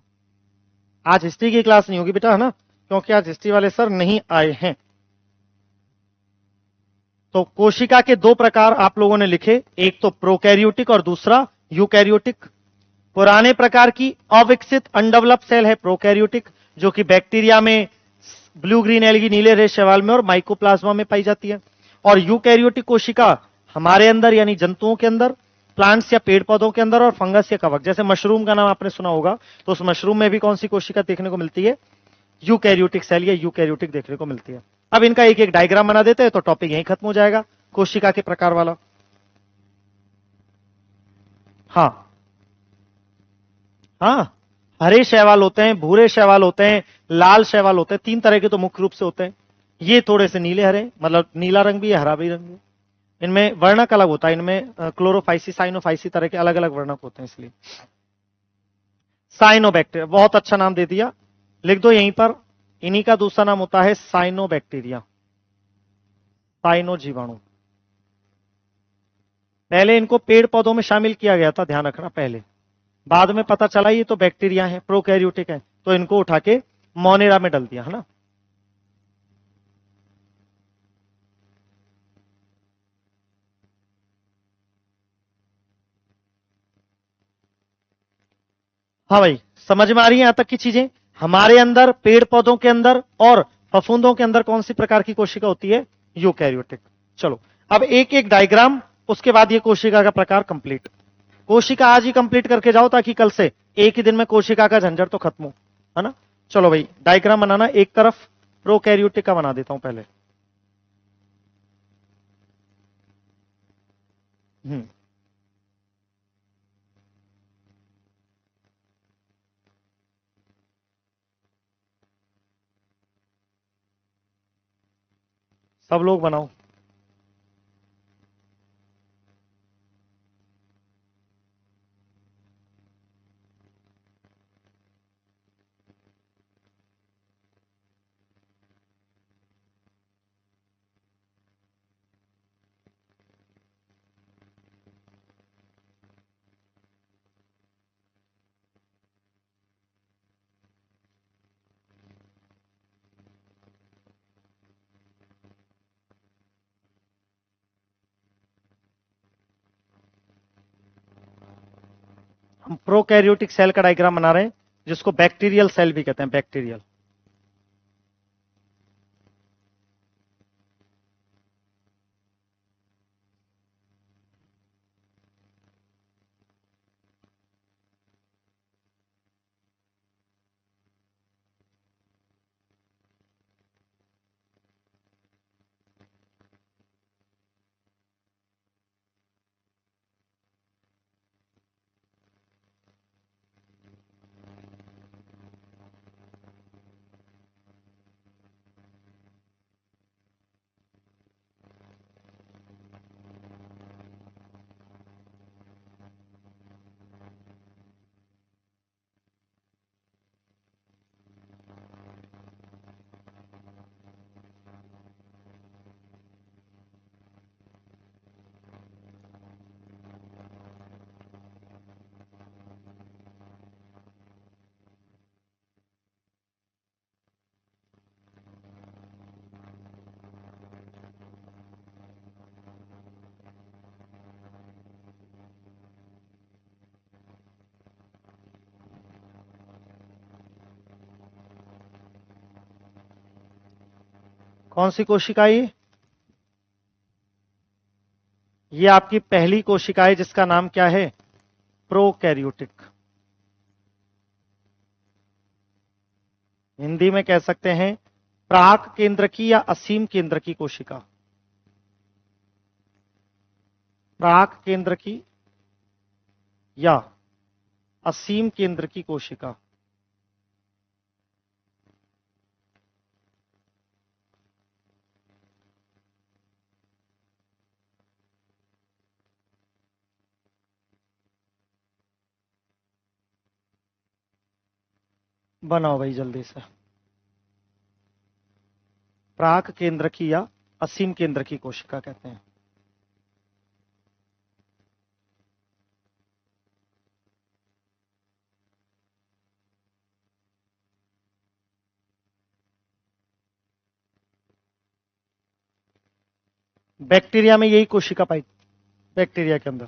आज हिस्ट्री की क्लास नहीं होगी बेटा, है ना, क्योंकि आज हिस्ट्री वाले सर नहीं आए हैं। तो कोशिका के दो प्रकार आप लोगों ने लिखे, एक तो प्रोकैरियोटिक और दूसरा यूकैरियोटिक। पुराने प्रकार की अविकसित अनडेवलप्ड सेल है प्रोकैरियोटिक, जो कि बैक्टीरिया में, ब्लू ग्रीन एल्गी, नीले हरे शैवाल में और माइकोप्लाज्मा में पाई जाती है। और यूकैरियोटिक कोशिका हमारे अंदर यानी जंतुओं के अंदर, प्लांट्स या पेड़ पौधों के अंदर, और फंगस या कवक, जैसे मशरूम का नाम आपने सुना होगा, तो उस मशरूम में भी कौन सी कोशिका देखने को मिलती है? यूकैरियोटिक सेल या यूकैरियोटिक देखने को मिलती है। अब इनका एक एक डायग्राम बना देते हैं तो टॉपिक यहीं खत्म हो जाएगा, कोशिका के प्रकार वाला। हाँ हाँ, हरे शैवाल होते हैं, भूरे शैवाल होते हैं, लाल शैवाल होते हैं, तीन तरह के तो मुख्य रूप से होते हैं। ये थोड़े से नीले हरे, मतलब नीला रंग भी है, हरा भी रंग भी है। इनमें वर्णक अलग होता है, इनमें क्लोरोफाइसी, साइनोफाइसी तरह के अलग अलग वर्णक होते हैं। इसलिए साइनोबैक्टीरिया, बहुत अच्छा नाम दे दिया, लिख दो यहीं पर। इन्हीं का दूसरा नाम होता है साइनोबैक्टीरिया, साइनो जीवाणु। पहले इनको पेड़ पौधों में शामिल किया गया था, ध्यान रखना पहले, बाद में पता चला ये तो बैक्टीरिया है, प्रोकैरियोटिक है, तो इनको उठा के मोनेरा में डाल दिया, है ना। हाँ भाई, समझ में आ रही है यहां तक की चीजें? हमारे अंदर, पेड़ पौधों के अंदर और फफूंदों के अंदर कौन सी प्रकार की कोशिका होती है? यूकैरियोटिक। चलो अब एक एक डायग्राम, उसके बाद ये कोशिका का प्रकार कंप्लीट। कोशिका आज ही कंप्लीट करके जाओ ताकि कल से एक ही दिन में कोशिका का झंझट तो खत्म हो, है ना। चलो भाई डायग्राम बनाना, एक तरफ प्रोकैरियोटिक का बना देता हूं पहले। हम्म, सब लोग बनाओ। हम प्रोकैरियोटिक सेल का डायग्राम बना रहे हैं, जिसको बैक्टीरियल सेल भी कहते हैं, बैक्टीरियल। कौन सी कोशिका ये आपकी पहली कोशिका है, जिसका नाम क्या है? प्रोकैरियोटिक। हिंदी में कह सकते हैं प्राक केंद्र की या असीम केंद्र की कोशिका। प्राक केंद्र की या असीम केंद्र की कोशिका। बनाओ भाई जल्दी से। प्राक केंद्र की या असीम केंद्र की कोशिका कहते हैं। बैक्टीरिया में यही कोशिका पाई, बैक्टीरिया के अंदर।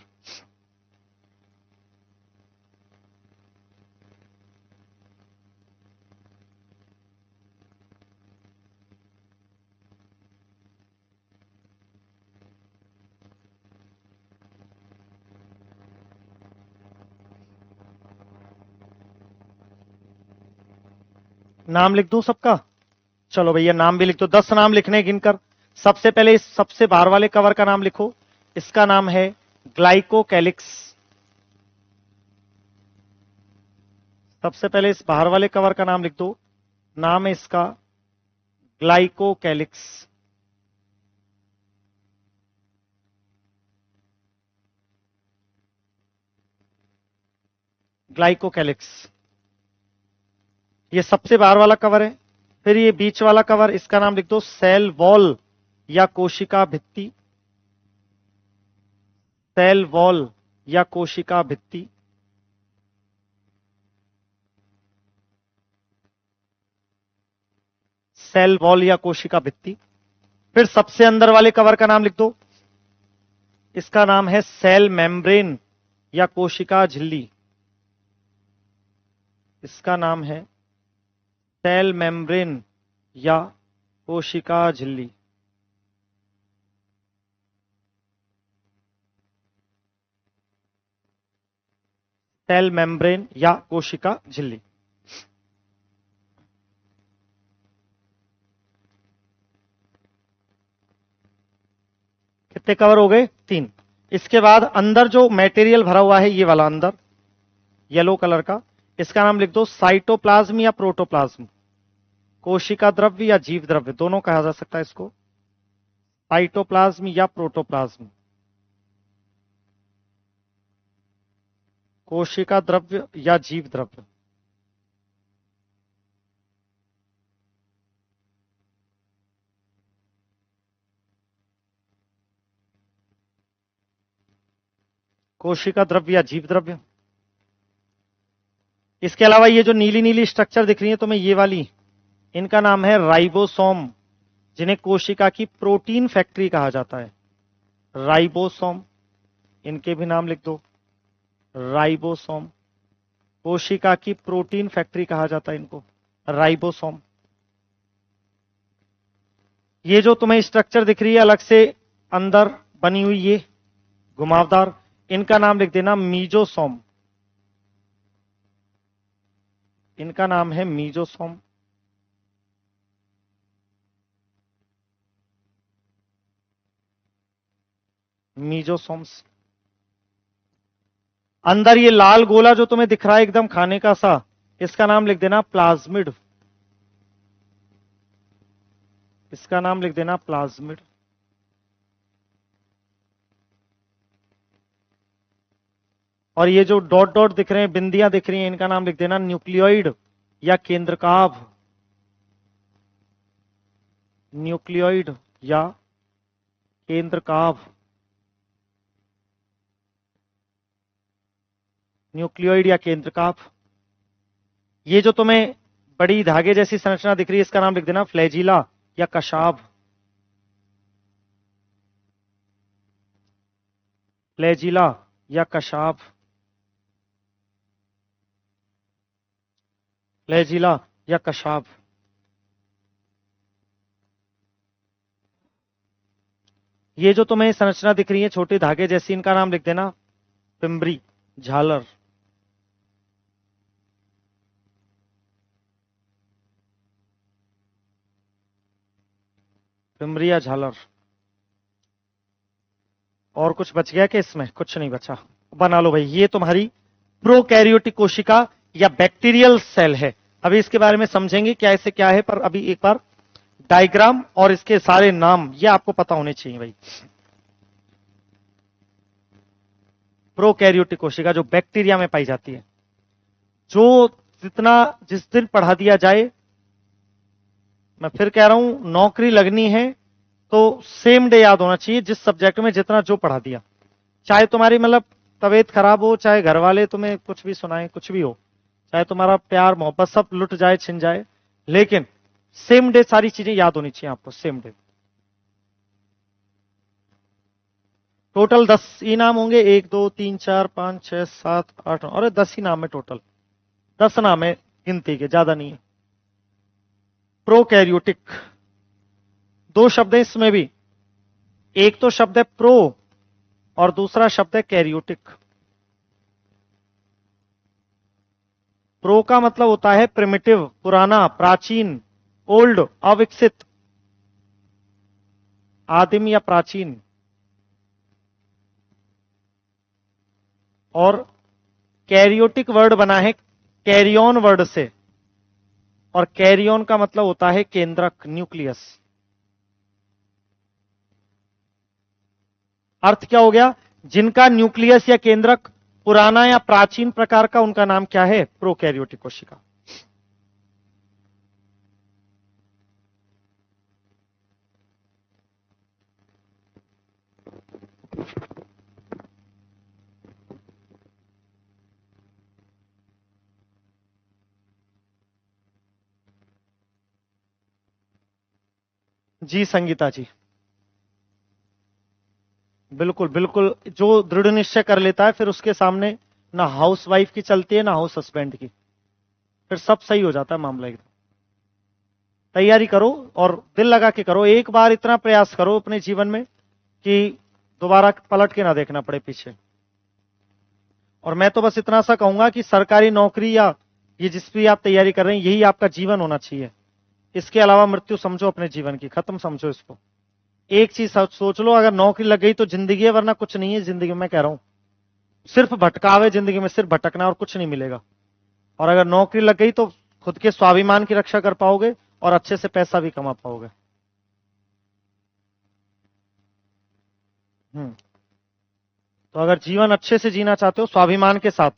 नाम लिख दूं सबका? चलो भैया नाम भी लिख दो, 10 नाम लिखने गिनकर। सबसे पहले इस सबसे बाहर वाले कवर का नाम लिखो, इसका नाम है ग्लाइकोकैलिक्स। सबसे पहले इस बाहर वाले कवर का नाम लिख दो, नाम है इसका ग्लाइकोकैलिक्स। ग्लाइकोकैलिक्स, ये सबसे बाहर वाला कवर है। फिर ये बीच वाला कवर, इसका नाम लिख दो सेल वॉल या कोशिका भित्ति। सेल वॉल या कोशिका भित्ति। सेल वॉल या कोशिका भित्ति। फिर सबसे अंदर वाले कवर का नाम लिख दो, इसका नाम है सेल मेम्ब्रेन या कोशिका झिल्ली। इसका नाम है सेल मेम्ब्रेन या कोशिका झिल्ली। सेल मेम्ब्रेन या कोशिका झिल्ली। कितने कवर हो गए? 3। इसके बाद अंदर जो मटेरियल भरा हुआ है, ये वाला अंदर येलो कलर का, इसका नाम लिख दो साइटोप्लाज्म या प्रोटोप्लाज्म। कोशिका द्रव्य या जीव द्रव्य दोनों कहा जा सकता है इसको, साइटोप्लाज्म या प्रोटोप्लाज्म। कोशिका द्रव्य या जीव द्रव्य। कोशिका द्रव्य या जीव द्रव्य। इसके अलावा ये जो नीली नीली स्ट्रक्चर दिख रही है तुम्हें, ये वाली, इनका नाम है राइबोसोम, जिन्हें कोशिका की प्रोटीन फैक्ट्री कहा जाता है। राइबोसोम, इनके भी नाम लिख दो, राइबोसोम। कोशिका की प्रोटीन फैक्ट्री कहा जाता है इनको, राइबोसोम। ये जो तुम्हें स्ट्रक्चर दिख रही है अलग से अंदर बनी हुई, ये घुमावदार, इनका नाम लिख देना मीजोसोम। इनका नाम है मीजोसोम। मीजोसोम्स। अंदर ये लाल गोला जो तुम्हें दिख रहा है एकदम खाने का सा, इसका नाम लिख देना प्लाज्मिड। इसका नाम लिख देना प्लाज्मिड। और ये जो डॉट डॉट दिख रहे हैं, बिंदियां दिख रही हैं, इनका नाम लिख देना न्यूक्लियोइड या केंद्रकाभ। न्यूक्लियोइड या केंद्रकाभ। न्यूक्लियोइड या केंद्रकाभ। ये जो तुम्हें बड़ी धागे जैसी संरचना दिख रही है, इसका नाम लिख देना फ्लैजिला या कशाभ। फ्लैजिला या कशाभ। फ्लैजिला या कशाभ। ये जो तुम्हें संरचना दिख रही है छोटे धागे जैसी, इनका नाम लिख देना पिंबरी, झालर। पिंबरी या झालर। और कुछ बच गया कि इसमें कुछ नहीं बचा? बना लो भाई। ये तुम्हारी प्रोकैरियोटिक कोशिका या बैक्टीरियल सेल है। अभी इसके बारे में समझेंगे क्या इसे क्या है, पर अभी एक बार डायग्राम और इसके सारे नाम ये आपको पता होने चाहिए भाई। प्रोकैरियोटिक कोशिका जो बैक्टीरिया में पाई जाती है, जो जितना जिस दिन पढ़ा दिया जाए, मैं फिर कह रहा हूं नौकरी लगनी है तो सेम डे याद होना चाहिए, जिस सब्जेक्ट में जितना जो पढ़ा दिया। चाहे तुम्हारी मतलब तबीयत खराब हो, चाहे घर वाले तुम्हें कुछ भी सुनाए, कुछ भी हो, चाहे तुम्हारा प्यार मोहब्बत सब लुट जाए छिन जाए, लेकिन सेम डे सारी चीजें याद होनी चाहिए आपको, सेम डे। टोटल 10 ही नाम होंगे, 1 2 3 4 5 6 7 8 और 10 ही नाम है टोटल। 10 नाम है गिनती के, ज्यादा नहीं है। प्रोकैरियोटिक, 2 शब्द है इसमें भी। एक तो शब्द है प्रो और दूसरा शब्द है कैरियोटिक। प्रो का मतलब होता है प्रिमिटिव, पुराना, प्राचीन, ओल्ड, अविकसित, आदिम या प्राचीन। और कैरियोटिक वर्ड बना है कैरियन वर्ड से, और कैरियन का मतलब होता है केंद्रक, न्यूक्लियस। अर्थ क्या हो गया? जिनका न्यूक्लियस या केंद्रक पुराना या प्राचीन प्रकार का, उनका नाम क्या है? प्रोकैरियोटिक कोशिका। जी संगीता जी, बिल्कुल बिल्कुल। जो दृढ़ निश्चय कर लेता है, फिर उसके सामने ना हाउस वाइफ की चलती है ना हाउस हस्बैंड की, फिर सब सही हो जाता है मामला एकदम। तैयारी करो और दिल लगा के करो। एक बार इतना प्रयास करो अपने जीवन में कि दोबारा पलट के ना देखना पड़े पीछे। और मैं तो बस इतना सा कहूंगा कि सरकारी नौकरी या ये जिस भी आप तैयारी कर रहे हैं, यही आपका जीवन होना चाहिए। इसके अलावा मृत्यु समझो अपने जीवन की, खत्म समझो इसको। एक चीज सोच लो, अगर नौकरी लग गई तो जिंदगी है, वरना कुछ नहीं है जिंदगी में। मैं कह रहा हूं सिर्फ भटकाव है जिंदगी में, सिर्फ भटकना और कुछ नहीं मिलेगा। और अगर नौकरी लग गई तो खुद के स्वाभिमान की रक्षा कर पाओगे और अच्छे से पैसा भी कमा पाओगे। तो अगर जीवन अच्छे से जीना चाहते हो स्वाभिमान के साथ,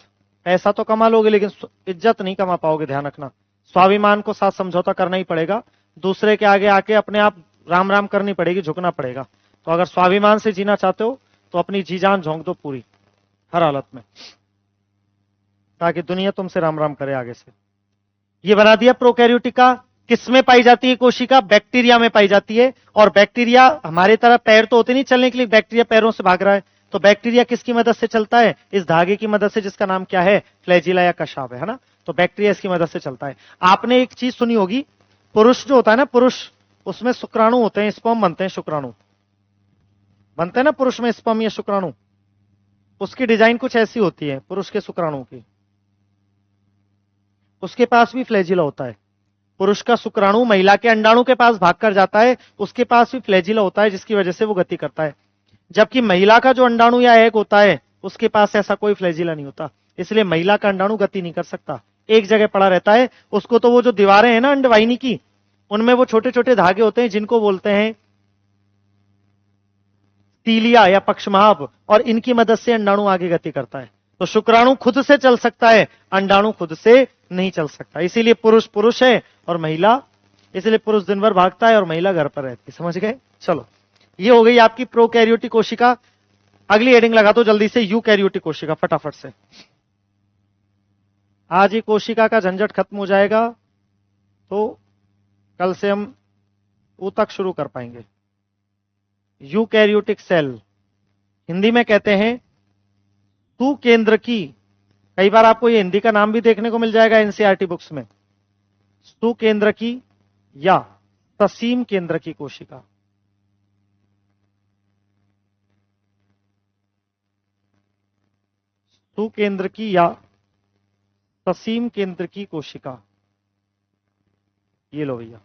पैसा तो कमा लोगे लेकिन इज्जत नहीं कमा पाओगे, ध्यान रखना। स्वाभिमान को साथ समझौता करना ही पड़ेगा, दूसरे के आगे आके अपने आप राम राम करनी पड़ेगी, झुकना पड़ेगा। तो अगर स्वाभिमान से जीना चाहते हो तो अपनी जी जान झोंक दो पूरी, हर हालत में, ताकि दुनिया तुमसे राम राम करे आगे से। ये बना दिया प्रोकैरियोटिका। किसमें पाई जाती है कोशिका? बैक्टीरिया में पाई जाती है। और बैक्टीरिया हमारे तरह पैर तो होते नहीं चलने के लिए, बैक्टीरिया पैरों से भाग रहा है, तो बैक्टीरिया किसकी मदद से चलता है? इस धागे की मदद से, जिसका नाम क्या है? फ्लैजिला या कशाप है ना। तो बैक्टीरिया इसकी मदद से चलता है। आपने एक चीज सुनी होगी, पुरुष जो होता है ना, पुरुष, उसमें शुक्राणु होते हैं, स्पर्म बनते हैं, शुक्राणु बनते हैं ना पुरुष में, स्पर्म या शुक्राणु। उसकी डिजाइन कुछ ऐसी होती है पुरुष के शुक्राणु की। उसके पास भी फ्लैजिला होता है। पुरुष का शुक्राणु महिला के अंडाणु के पास भागकर जाता है, उसके पास भी फ्लैजिला होता है, जिसकी वजह से वो गति करता है। जबकि महिला का जो अंडाणु या एग होता है, उसके पास ऐसा कोई फ्लैजिला नहीं होता, इसलिए महिला का अंडाणु गति नहीं कर सकता, एक जगह पड़ा रहता है। उसको तो वो जो दीवारें हैं ना अंडवाहिनी की, उनमें वो छोटे छोटे धागे होते हैं, जिनको बोलते हैं तीलिया या पक्षमाभ, और इनकी मदद से अंडाणु आगे गति करता है। तो शुक्राणु खुद से चल सकता है, अंडाणु खुद से नहीं चल सकता। इसीलिए पुरुष पुरुष है और महिला, इसलिए पुरुष दिन भर भागता है और महिला घर पर रहती है। समझ गए? चलो, ये हो गई आपकी प्रोकैरियोटिक कोशिका। अगली हेडिंग लगा दो जल्दी से, यूकैरियोटिक कोशिका, फटाफट से। आज ही कोशिका का झंझट खत्म हो जाएगा, तो कल से हम ऊतक शुरू कर पाएंगे। यूकैरियोटिक सेल, हिंदी में कहते हैं तू केंद्र की। कई बार आपको ये हिंदी का नाम भी देखने को मिल जाएगा एनसीईआरटी बुक्स में, स्तु केंद्र की या तसीम केंद्र की कोशिका। स्तु केंद्र की या तसीम केंद्र की कोशिका। ये लो भैया,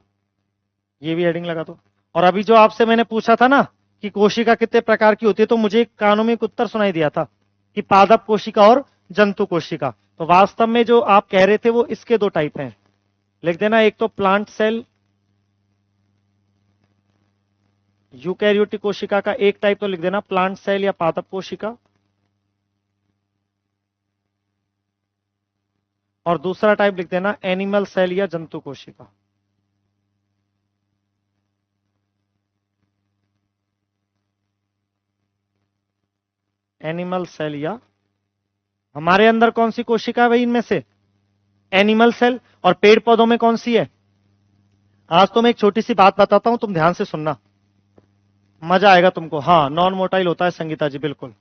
ये भी हेडिंग लगा दो। और अभी जो आपसे मैंने पूछा था ना कि कोशिका कितने प्रकार की होती है, तो मुझे कानों में एक उत्तर सुनाई दिया था कि पादप कोशिका और जंतु कोशिका। तो वास्तव में जो आप कह रहे थे वो इसके दो टाइप हैं, लिख देना। एक तो प्लांट सेल, यूकैरियोटिक कोशिका का एक टाइप तो लिख देना प्लांट सेल या पादप कोशिका, और दूसरा टाइप लिख देना एनिमल सेल या जंतु कोशिका। एनिमल सेल या, हमारे अंदर कौन सी कोशिका है भाई इनमें से? Animal cell. और पेड़ पौधों में कौन सी है? आज तो मैं एक छोटी सी बात बताता हूं, तुम ध्यान से सुनना, मजा आएगा तुमको। हाँ, नॉन मोटाइल होता है संगीता जी, बिल्कुल।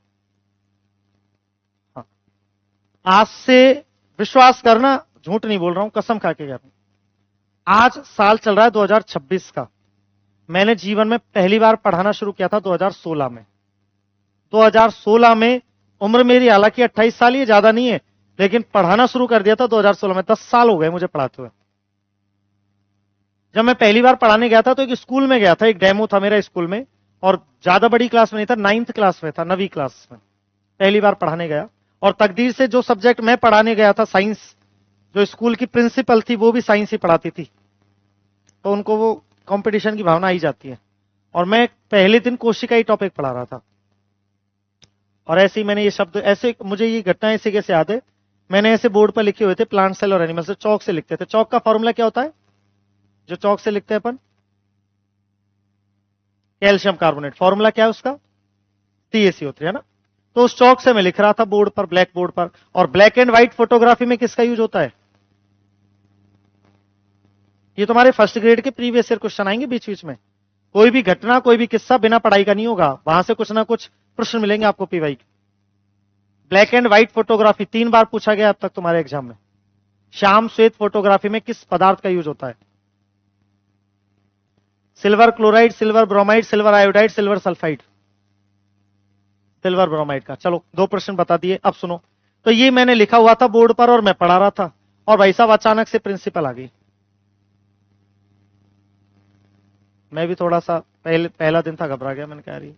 हाँ, आज से विश्वास करना, झूठ नहीं बोल रहा हूं, कसम खा के कह रहा हूं। आज साल चल रहा है 2026 का। मैंने जीवन में पहली बार पढ़ाना शुरू किया था 2016 में। 2016 में, उम्र मेरी हालांकि 28 साल, ये ज्यादा नहीं है, लेकिन पढ़ाना शुरू कर दिया था 2016 में। 10 साल हो गए मुझे पढ़ाते हुए। जब मैं पहली बार पढ़ाने गया था तो एक स्कूल में गया था, एक डेमो था मेरा स्कूल में, और ज्यादा बड़ी क्लास में नहीं था, 9th क्लास में था, 9वीं क्लास में पहली बार पढ़ाने गया। और तकदीर से जो सब्जेक्ट मैं पढ़ाने गया था, साइंस, जो स्कूल की प्रिंसिपल थी वो भी साइंस ही पढ़ाती थी, तो उनको वो कंपटीशन की भावना आई जाती है। और मैं पहले दिन कोशिका ही टॉपिक पढ़ा रहा था, और ऐसे ही मैंने ये शब्द, ऐसे मुझे ये घटना ऐसे कैसे याद है, मैंने ऐसे बोर्ड पर लिखे हुए थे प्लांट सेल और एनिमल सेल, चौक से लिखते थे। चौक का फॉर्मूला क्या होता है जो चौक से लिखते हैं अपन? Calcium carbonate. फॉर्मूला क्या है उसका? CaCO3, है ना। तो उस चौक से मैं लिख रहा था बोर्ड पर, ब्लैक बोर्ड पर। और ब्लैक एंड व्हाइट फोटोग्राफी में किसका यूज होता है? ये तुम्हारे फर्स्ट ग्रेड के प्रीवियस ईयर क्वेश्चन आएंगे बीच बीच में। कोई भी घटना, कोई भी किस्सा बिना पढ़ाई का नहीं होगा, वहां से कुछ ना कुछ प्रश्न मिलेंगे आपको पीवाई के। ब्लैक एंड व्हाइट फोटोग्राफी 3 बार पूछा गया अब तक तुम्हारे एग्जाम में। श्याम श्वेत फोटोग्राफी में किस पदार्थ का यूज होता है? Silver chloride, silver bromide, silver iodide, silver sulphide. Silver bromide का। चलो 2 प्रश्न बता दिए। अब सुनो, तो ये मैंने लिखा हुआ था बोर्ड पर और मैं पढ़ा रहा था, और भाई साहब अचानक से प्रिंसिपल आ गई। मैं भी थोड़ा सा पहला दिन था, घबरा गया, मैंने कहा रही।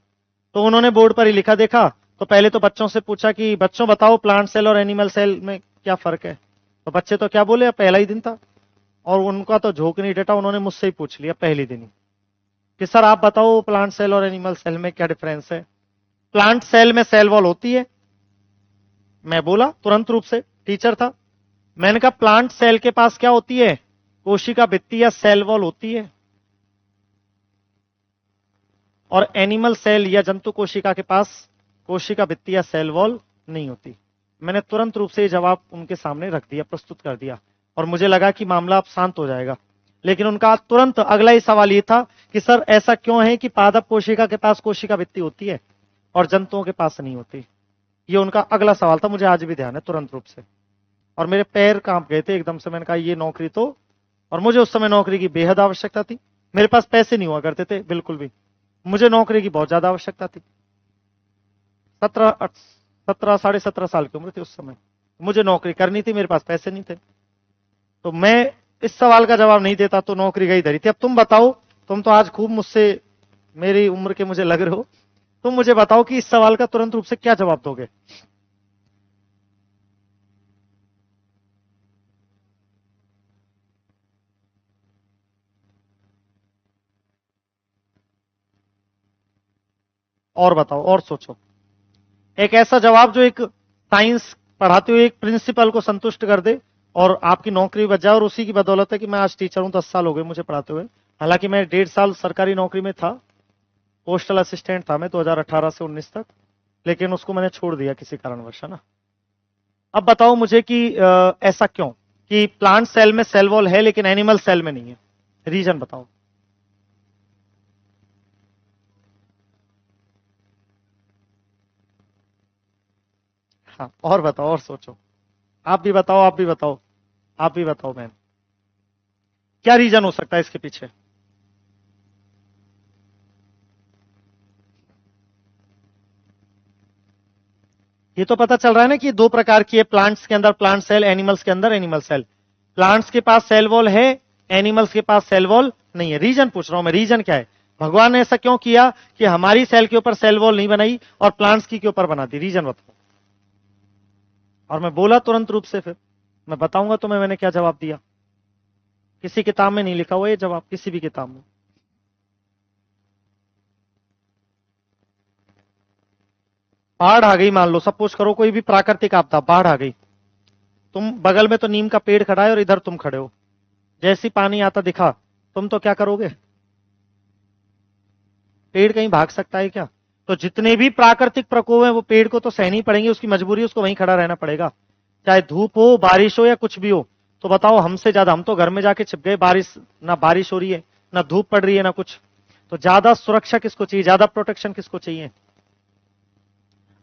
तो उन्होंने बोर्ड पर ही लिखा देखा, तो पहले तो बच्चों से पूछा कि बच्चों बताओ प्लांट सेल और एनिमल सेल में क्या फर्क है। तो बच्चे तो क्या बोले, पहला ही दिन था, और उनका तो झोंक नहीं डटा, उन्होंने मुझसे ही पूछ लिया पहले दिन ही कि सर आप बताओ प्लांट सेल और एनिमल सेल में क्या डिफरेंस है। प्लांट सेल में सेल वॉल होती है। मैं बोला तुरंत रूप से, टीचर था, मैंने कहा प्लांट सेल के पास क्या होती है? कोशिका भित्ति या सेल वॉल होती है। और एनिमल सेल या जंतु कोशिका के पास कोशिका भित्ति या सेल वॉल नहीं होती। मैंने तुरंत रूप से ये जवाब उनके सामने रख दिया, प्रस्तुत कर दिया, और मुझे लगा कि मामला अब शांत हो जाएगा। लेकिन उनका तुरंत अगला ही सवाल ये था कि सर ऐसा क्यों है कि पादप कोशिका के पास कोशिका भित्ति होती है? और जंतुओं के पास नहीं होती। ये उनका अगला सवाल था, मुझे आज भी ध्यान है तुरंत रूप से, और मेरे पैर कांप गए थे एकदम से। मैंने कहा ये नौकरी तो, और मुझे उस समय नौकरी की बेहद आवश्यकता थी। मेरे पास पैसे नहीं हुआ करते थे बिल्कुल भी, मुझे नौकरी की बहुत ज्यादा आवश्यकता थी। 17 साल की उम्र थी उस समय, मुझे नौकरी करनी थी, मेरे पास पैसे नहीं थे। तो मैं इस सवाल का जवाब नहीं देता तो नौकरी गई धरी थी। अब तुम बताओ, तुम तो आज खूब मुझसे मेरी उम्र के मुझे लग रहे हो, तुम मुझे बताओ कि इस सवाल का तुरंत रूप से क्या जवाब दोगे। और बताओ, और सोचो, एक ऐसा जवाब जो एक साइंस पढ़ाते हुए एक प्रिंसिपल को संतुष्ट कर दे और आपकी नौकरी बच जाए। और उसी की बदौलत है कि मैं आज टीचर हूं, 10 साल हो गए मुझे पढ़ाते हुए। हालांकि मैं 1.5 साल सरकारी नौकरी में था, पोस्टल असिस्टेंट था मैं 2018 से 19 तक, लेकिन उसको मैंने छोड़ दिया किसी कारणवश, है ना। अब बताओ मुझे कि ऐसा क्यों कि प्लांट सेल में सेल वॉल है लेकिन एनिमल सेल में नहीं है, रीजन बताओ। हाँ, और बताओ, और सोचो, आप भी बताओ, आप भी बताओ, आप भी बताओ मैम, क्या रीजन हो सकता है इसके पीछे। ये तो पता चल रहा है ना कि दो प्रकार की है, प्लांट्स के अंदर प्लांट सेल, एनिमल्स के अंदर एनिमल सेल। प्लांट्स के पास सेल वॉल है, एनिमल्स के पास सेल वॉल नहीं है। रीजन पूछ रहा हूं मैं, रीजन क्या है, भगवान ने ऐसा क्यों किया कि हमारी सेल के ऊपर सेल वॉल नहीं बनाई और प्लांट्स की के ऊपर बना दी, रीजन बताओ। और मैं बोला तुरंत रूप से, फिर मैं बताऊंगा तुम्हें मैंने क्या जवाब दिया। किसी किताब में नहीं लिखा हुआ ये जवाब, किसी भी किताब में। बाढ़ आ गई मान लो, सपोज करो कोई भी प्राकृतिक आपदा, बाढ़ आ गई, तुम बगल में तो नीम का पेड़ खड़ा है और इधर तुम खड़े हो, जैसी पानी आता दिखा तुम तो क्या करोगे, पेड़ कहीं भाग सकता है क्या। तो जितने भी प्राकृतिक प्रकोप हैं वो पेड़ को तो सहनी पड़ेंगे, उसकी मजबूरी, उसको वहीं खड़ा रहना पड़ेगा, चाहे धूप हो, बारिश हो, या कुछ भी हो। तो बताओ हमसे ज्यादा, हम तो घर में जाके छिप गए, बारिश ना बारिश हो रही है, ना धूप पड़ रही है, ना कुछ। तो ज्यादा सुरक्षा किसको चाहिए, ज्यादा प्रोटेक्शन किसको चाहिए।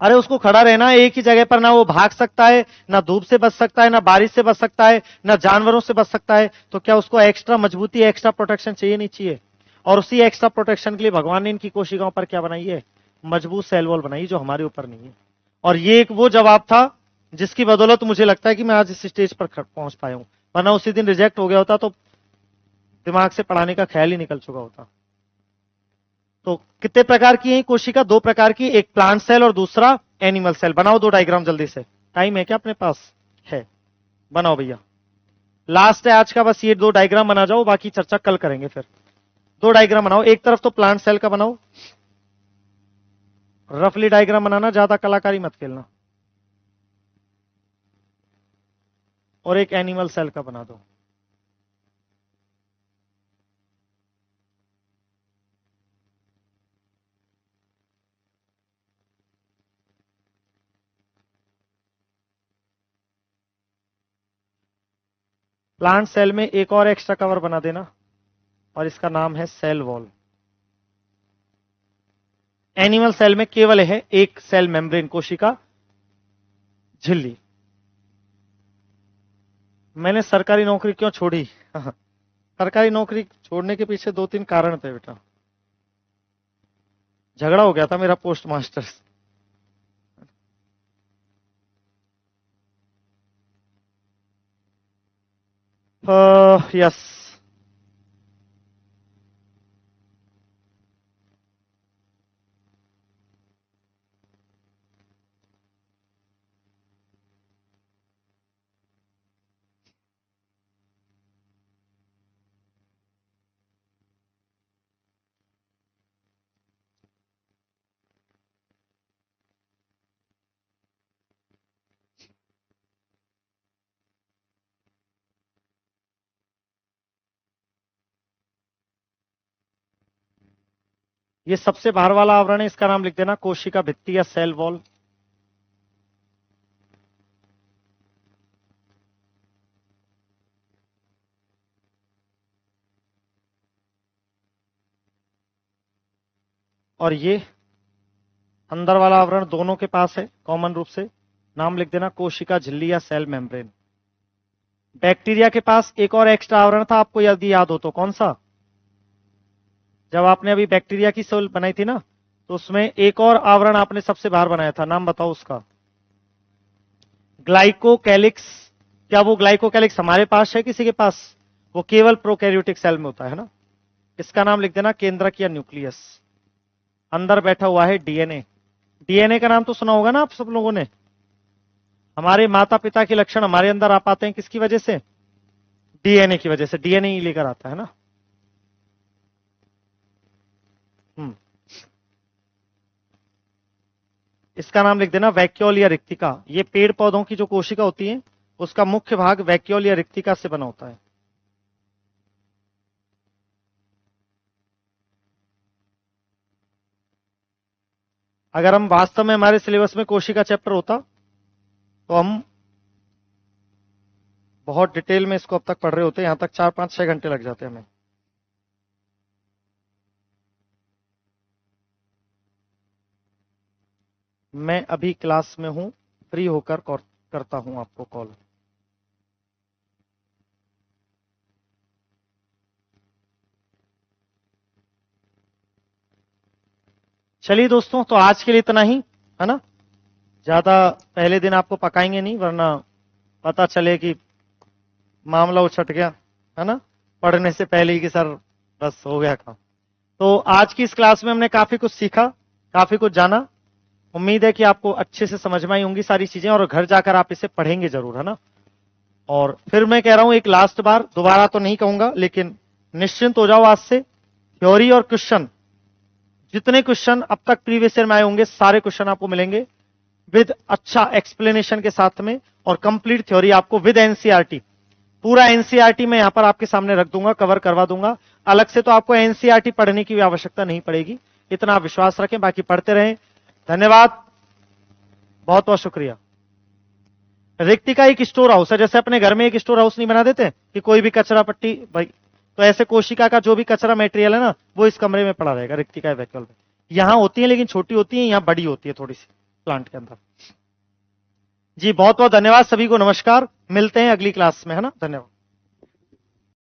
अरे उसको खड़ा रहना है एक ही जगह पर, ना वो भाग सकता है, ना धूप से बच सकता है, ना बारिश से बच सकता है, ना जानवरों से बच सकता है। तो क्या उसको एक्स्ट्रा मजबूती, एक्स्ट्रा प्रोटेक्शन चाहिए नहीं चाहिए। और उसी एक्स्ट्रा प्रोटेक्शन के लिए भगवान ने इनकी कोशिकाओं पर क्या बनाई है, मजबूत सेल वॉल बनाई, जो हमारे ऊपर नहीं है। और ये एक वो जवाब था जिसकी बदौलत मुझे लगता है कि मैं आज इस स्टेज पर पहुंच पाया हूं, वरना उसी दिन रिजेक्ट हो गया होता तो दिमाग से पढ़ाने का ख्याल ही निकल चुका होता। तो कितने प्रकार की है कोशिका, दो प्रकार की, एक प्लांट सेल और दूसरा एनिमल सेल। बनाओ दो डायग्राम जल्दी से, टाइम है क्या अपने पास, है, बनाओ भैया। लास्ट है आज का, बस ये दो डायग्राम बना जाओ, बाकी चर्चा कल करेंगे फिर। दो डायग्राम बनाओ, एक तरफ तो प्लांट सेल का बनाओ, रफली डायग्राम बनाना, ज्यादा कलाकारी मत खेलना, और एक एनिमल सेल का बना दो। प्लांट सेल में एक और एक्स्ट्रा कवर बना देना, और इसका नाम है सेल वॉल। एनिमल सेल में केवल है एक सेल मेम्ब्रेन, कोशिका झिल्ली। मैंने सरकारी नौकरी क्यों छोड़ी सरकारी नौकरी छोड़ने के पीछे दो तीन कारण थे बेटा। झगड़ा हो गया था मेरा पोस्ट मास्टर से। यस। ये सबसे बाहर वाला आवरण है, इसका नाम लिख देना कोशिका भित्ति या सेल वॉल। और ये अंदर वाला आवरण दोनों के पास है कॉमन रूप से, नाम लिख देना कोशिका झिल्ली या सेल मेम्ब्रेन। बैक्टीरिया के पास एक और एक्स्ट्रा आवरण था, आपको यदि याद हो तो, कौन सा? जब आपने अभी बैक्टीरिया की सेल बनाई थी ना, तो उसमें एक और आवरण आपने सबसे बाहर बनाया था, नाम बताओ उसका। ग्लाइकोकैलिक्स। क्या वो ग्लाइकोकैलिक्स हमारे पास है किसी के पास? वो केवल प्रोकैरियोटिक सेल में होता है ना। इसका नाम लिख देना केंद्रक या न्यूक्लियस। अंदर बैठा हुआ है डीएनए। डीएनए का नाम तो सुना होगा ना आप सब लोगों ने। हमारे माता पिता के लक्षण हमारे अंदर आ पाते हैं किसकी वजह से? डीएनए की वजह से। डीएनए ही लेकर आता है ना। इसका नाम लिख देना वैक्यूल या रिक्तिका। ये पेड़ पौधों की जो कोशिका होती है उसका मुख्य भाग वैक्यूल या रिक्तिका से बना होता है। अगर हम वास्तव में हमारे सिलेबस में कोशिका चैप्टर होता तो हम बहुत डिटेल में इसको अब तक पढ़ रहे होते। यहां तक 4-5-6 घंटे लग जाते हैं हमें। मैं अभी क्लास में हूं, फ्री होकर करता हूं आपको कॉल। चलिए दोस्तों, तो आज के लिए इतना ही है ना। ज्यादा पहले दिन आपको पकाएंगे नहीं, वरना पता चले कि मामला उछट गया है ना, पढ़ने से पहले ही कि सर बस हो गया काम। तो आज की इस क्लास में हमने काफी कुछ सीखा, काफी कुछ जाना। उम्मीद है कि आपको अच्छे से समझ में आई होंगी सारी चीजें, और घर जाकर आप इसे पढ़ेंगे जरूर, है ना। और फिर मैं कह रहा हूं एक लास्ट बार, दोबारा तो नहीं कहूंगा, लेकिन निश्चिंत हो जाओ आज से। थ्योरी और क्वेश्चन, जितने क्वेश्चन अब तक प्रीवियस ईयर में आए होंगे सारे क्वेश्चन आपको मिलेंगे विद अच्छा एक्सप्लेनेशन के साथ में, और कंप्लीट थ्योरी आपको विद एनसीईआरटी। पूरा एनसीईआरटी मैं यहां पर आपके सामने रख दूंगा, कवर करवा दूंगा। अलग से तो आपको एनसीईआरटी पढ़ने की भी आवश्यकता नहीं पड़ेगी, इतना आप विश्वास रखें। बाकी पढ़ते रहें। धन्यवाद, बहुत बहुत शुक्रिया। रिक्तिका एक स्टोर हाउस है, जैसे अपने घर में एक स्टोर हाउस नहीं बना देते कि कोई भी कचरा पट्टी भाई, तो ऐसे कोशिका का जो भी कचरा मटेरियल है ना, वो इस कमरे में पड़ा रहेगा रिक्तिका वैक्यूल में। यहां होती है लेकिन छोटी होती है, यहां बड़ी होती है थोड़ी सी प्लांट के अंदर। जी बहुत बहुत धन्यवाद सभी को, नमस्कार। मिलते हैं अगली क्लास में, है ना। धन्यवाद।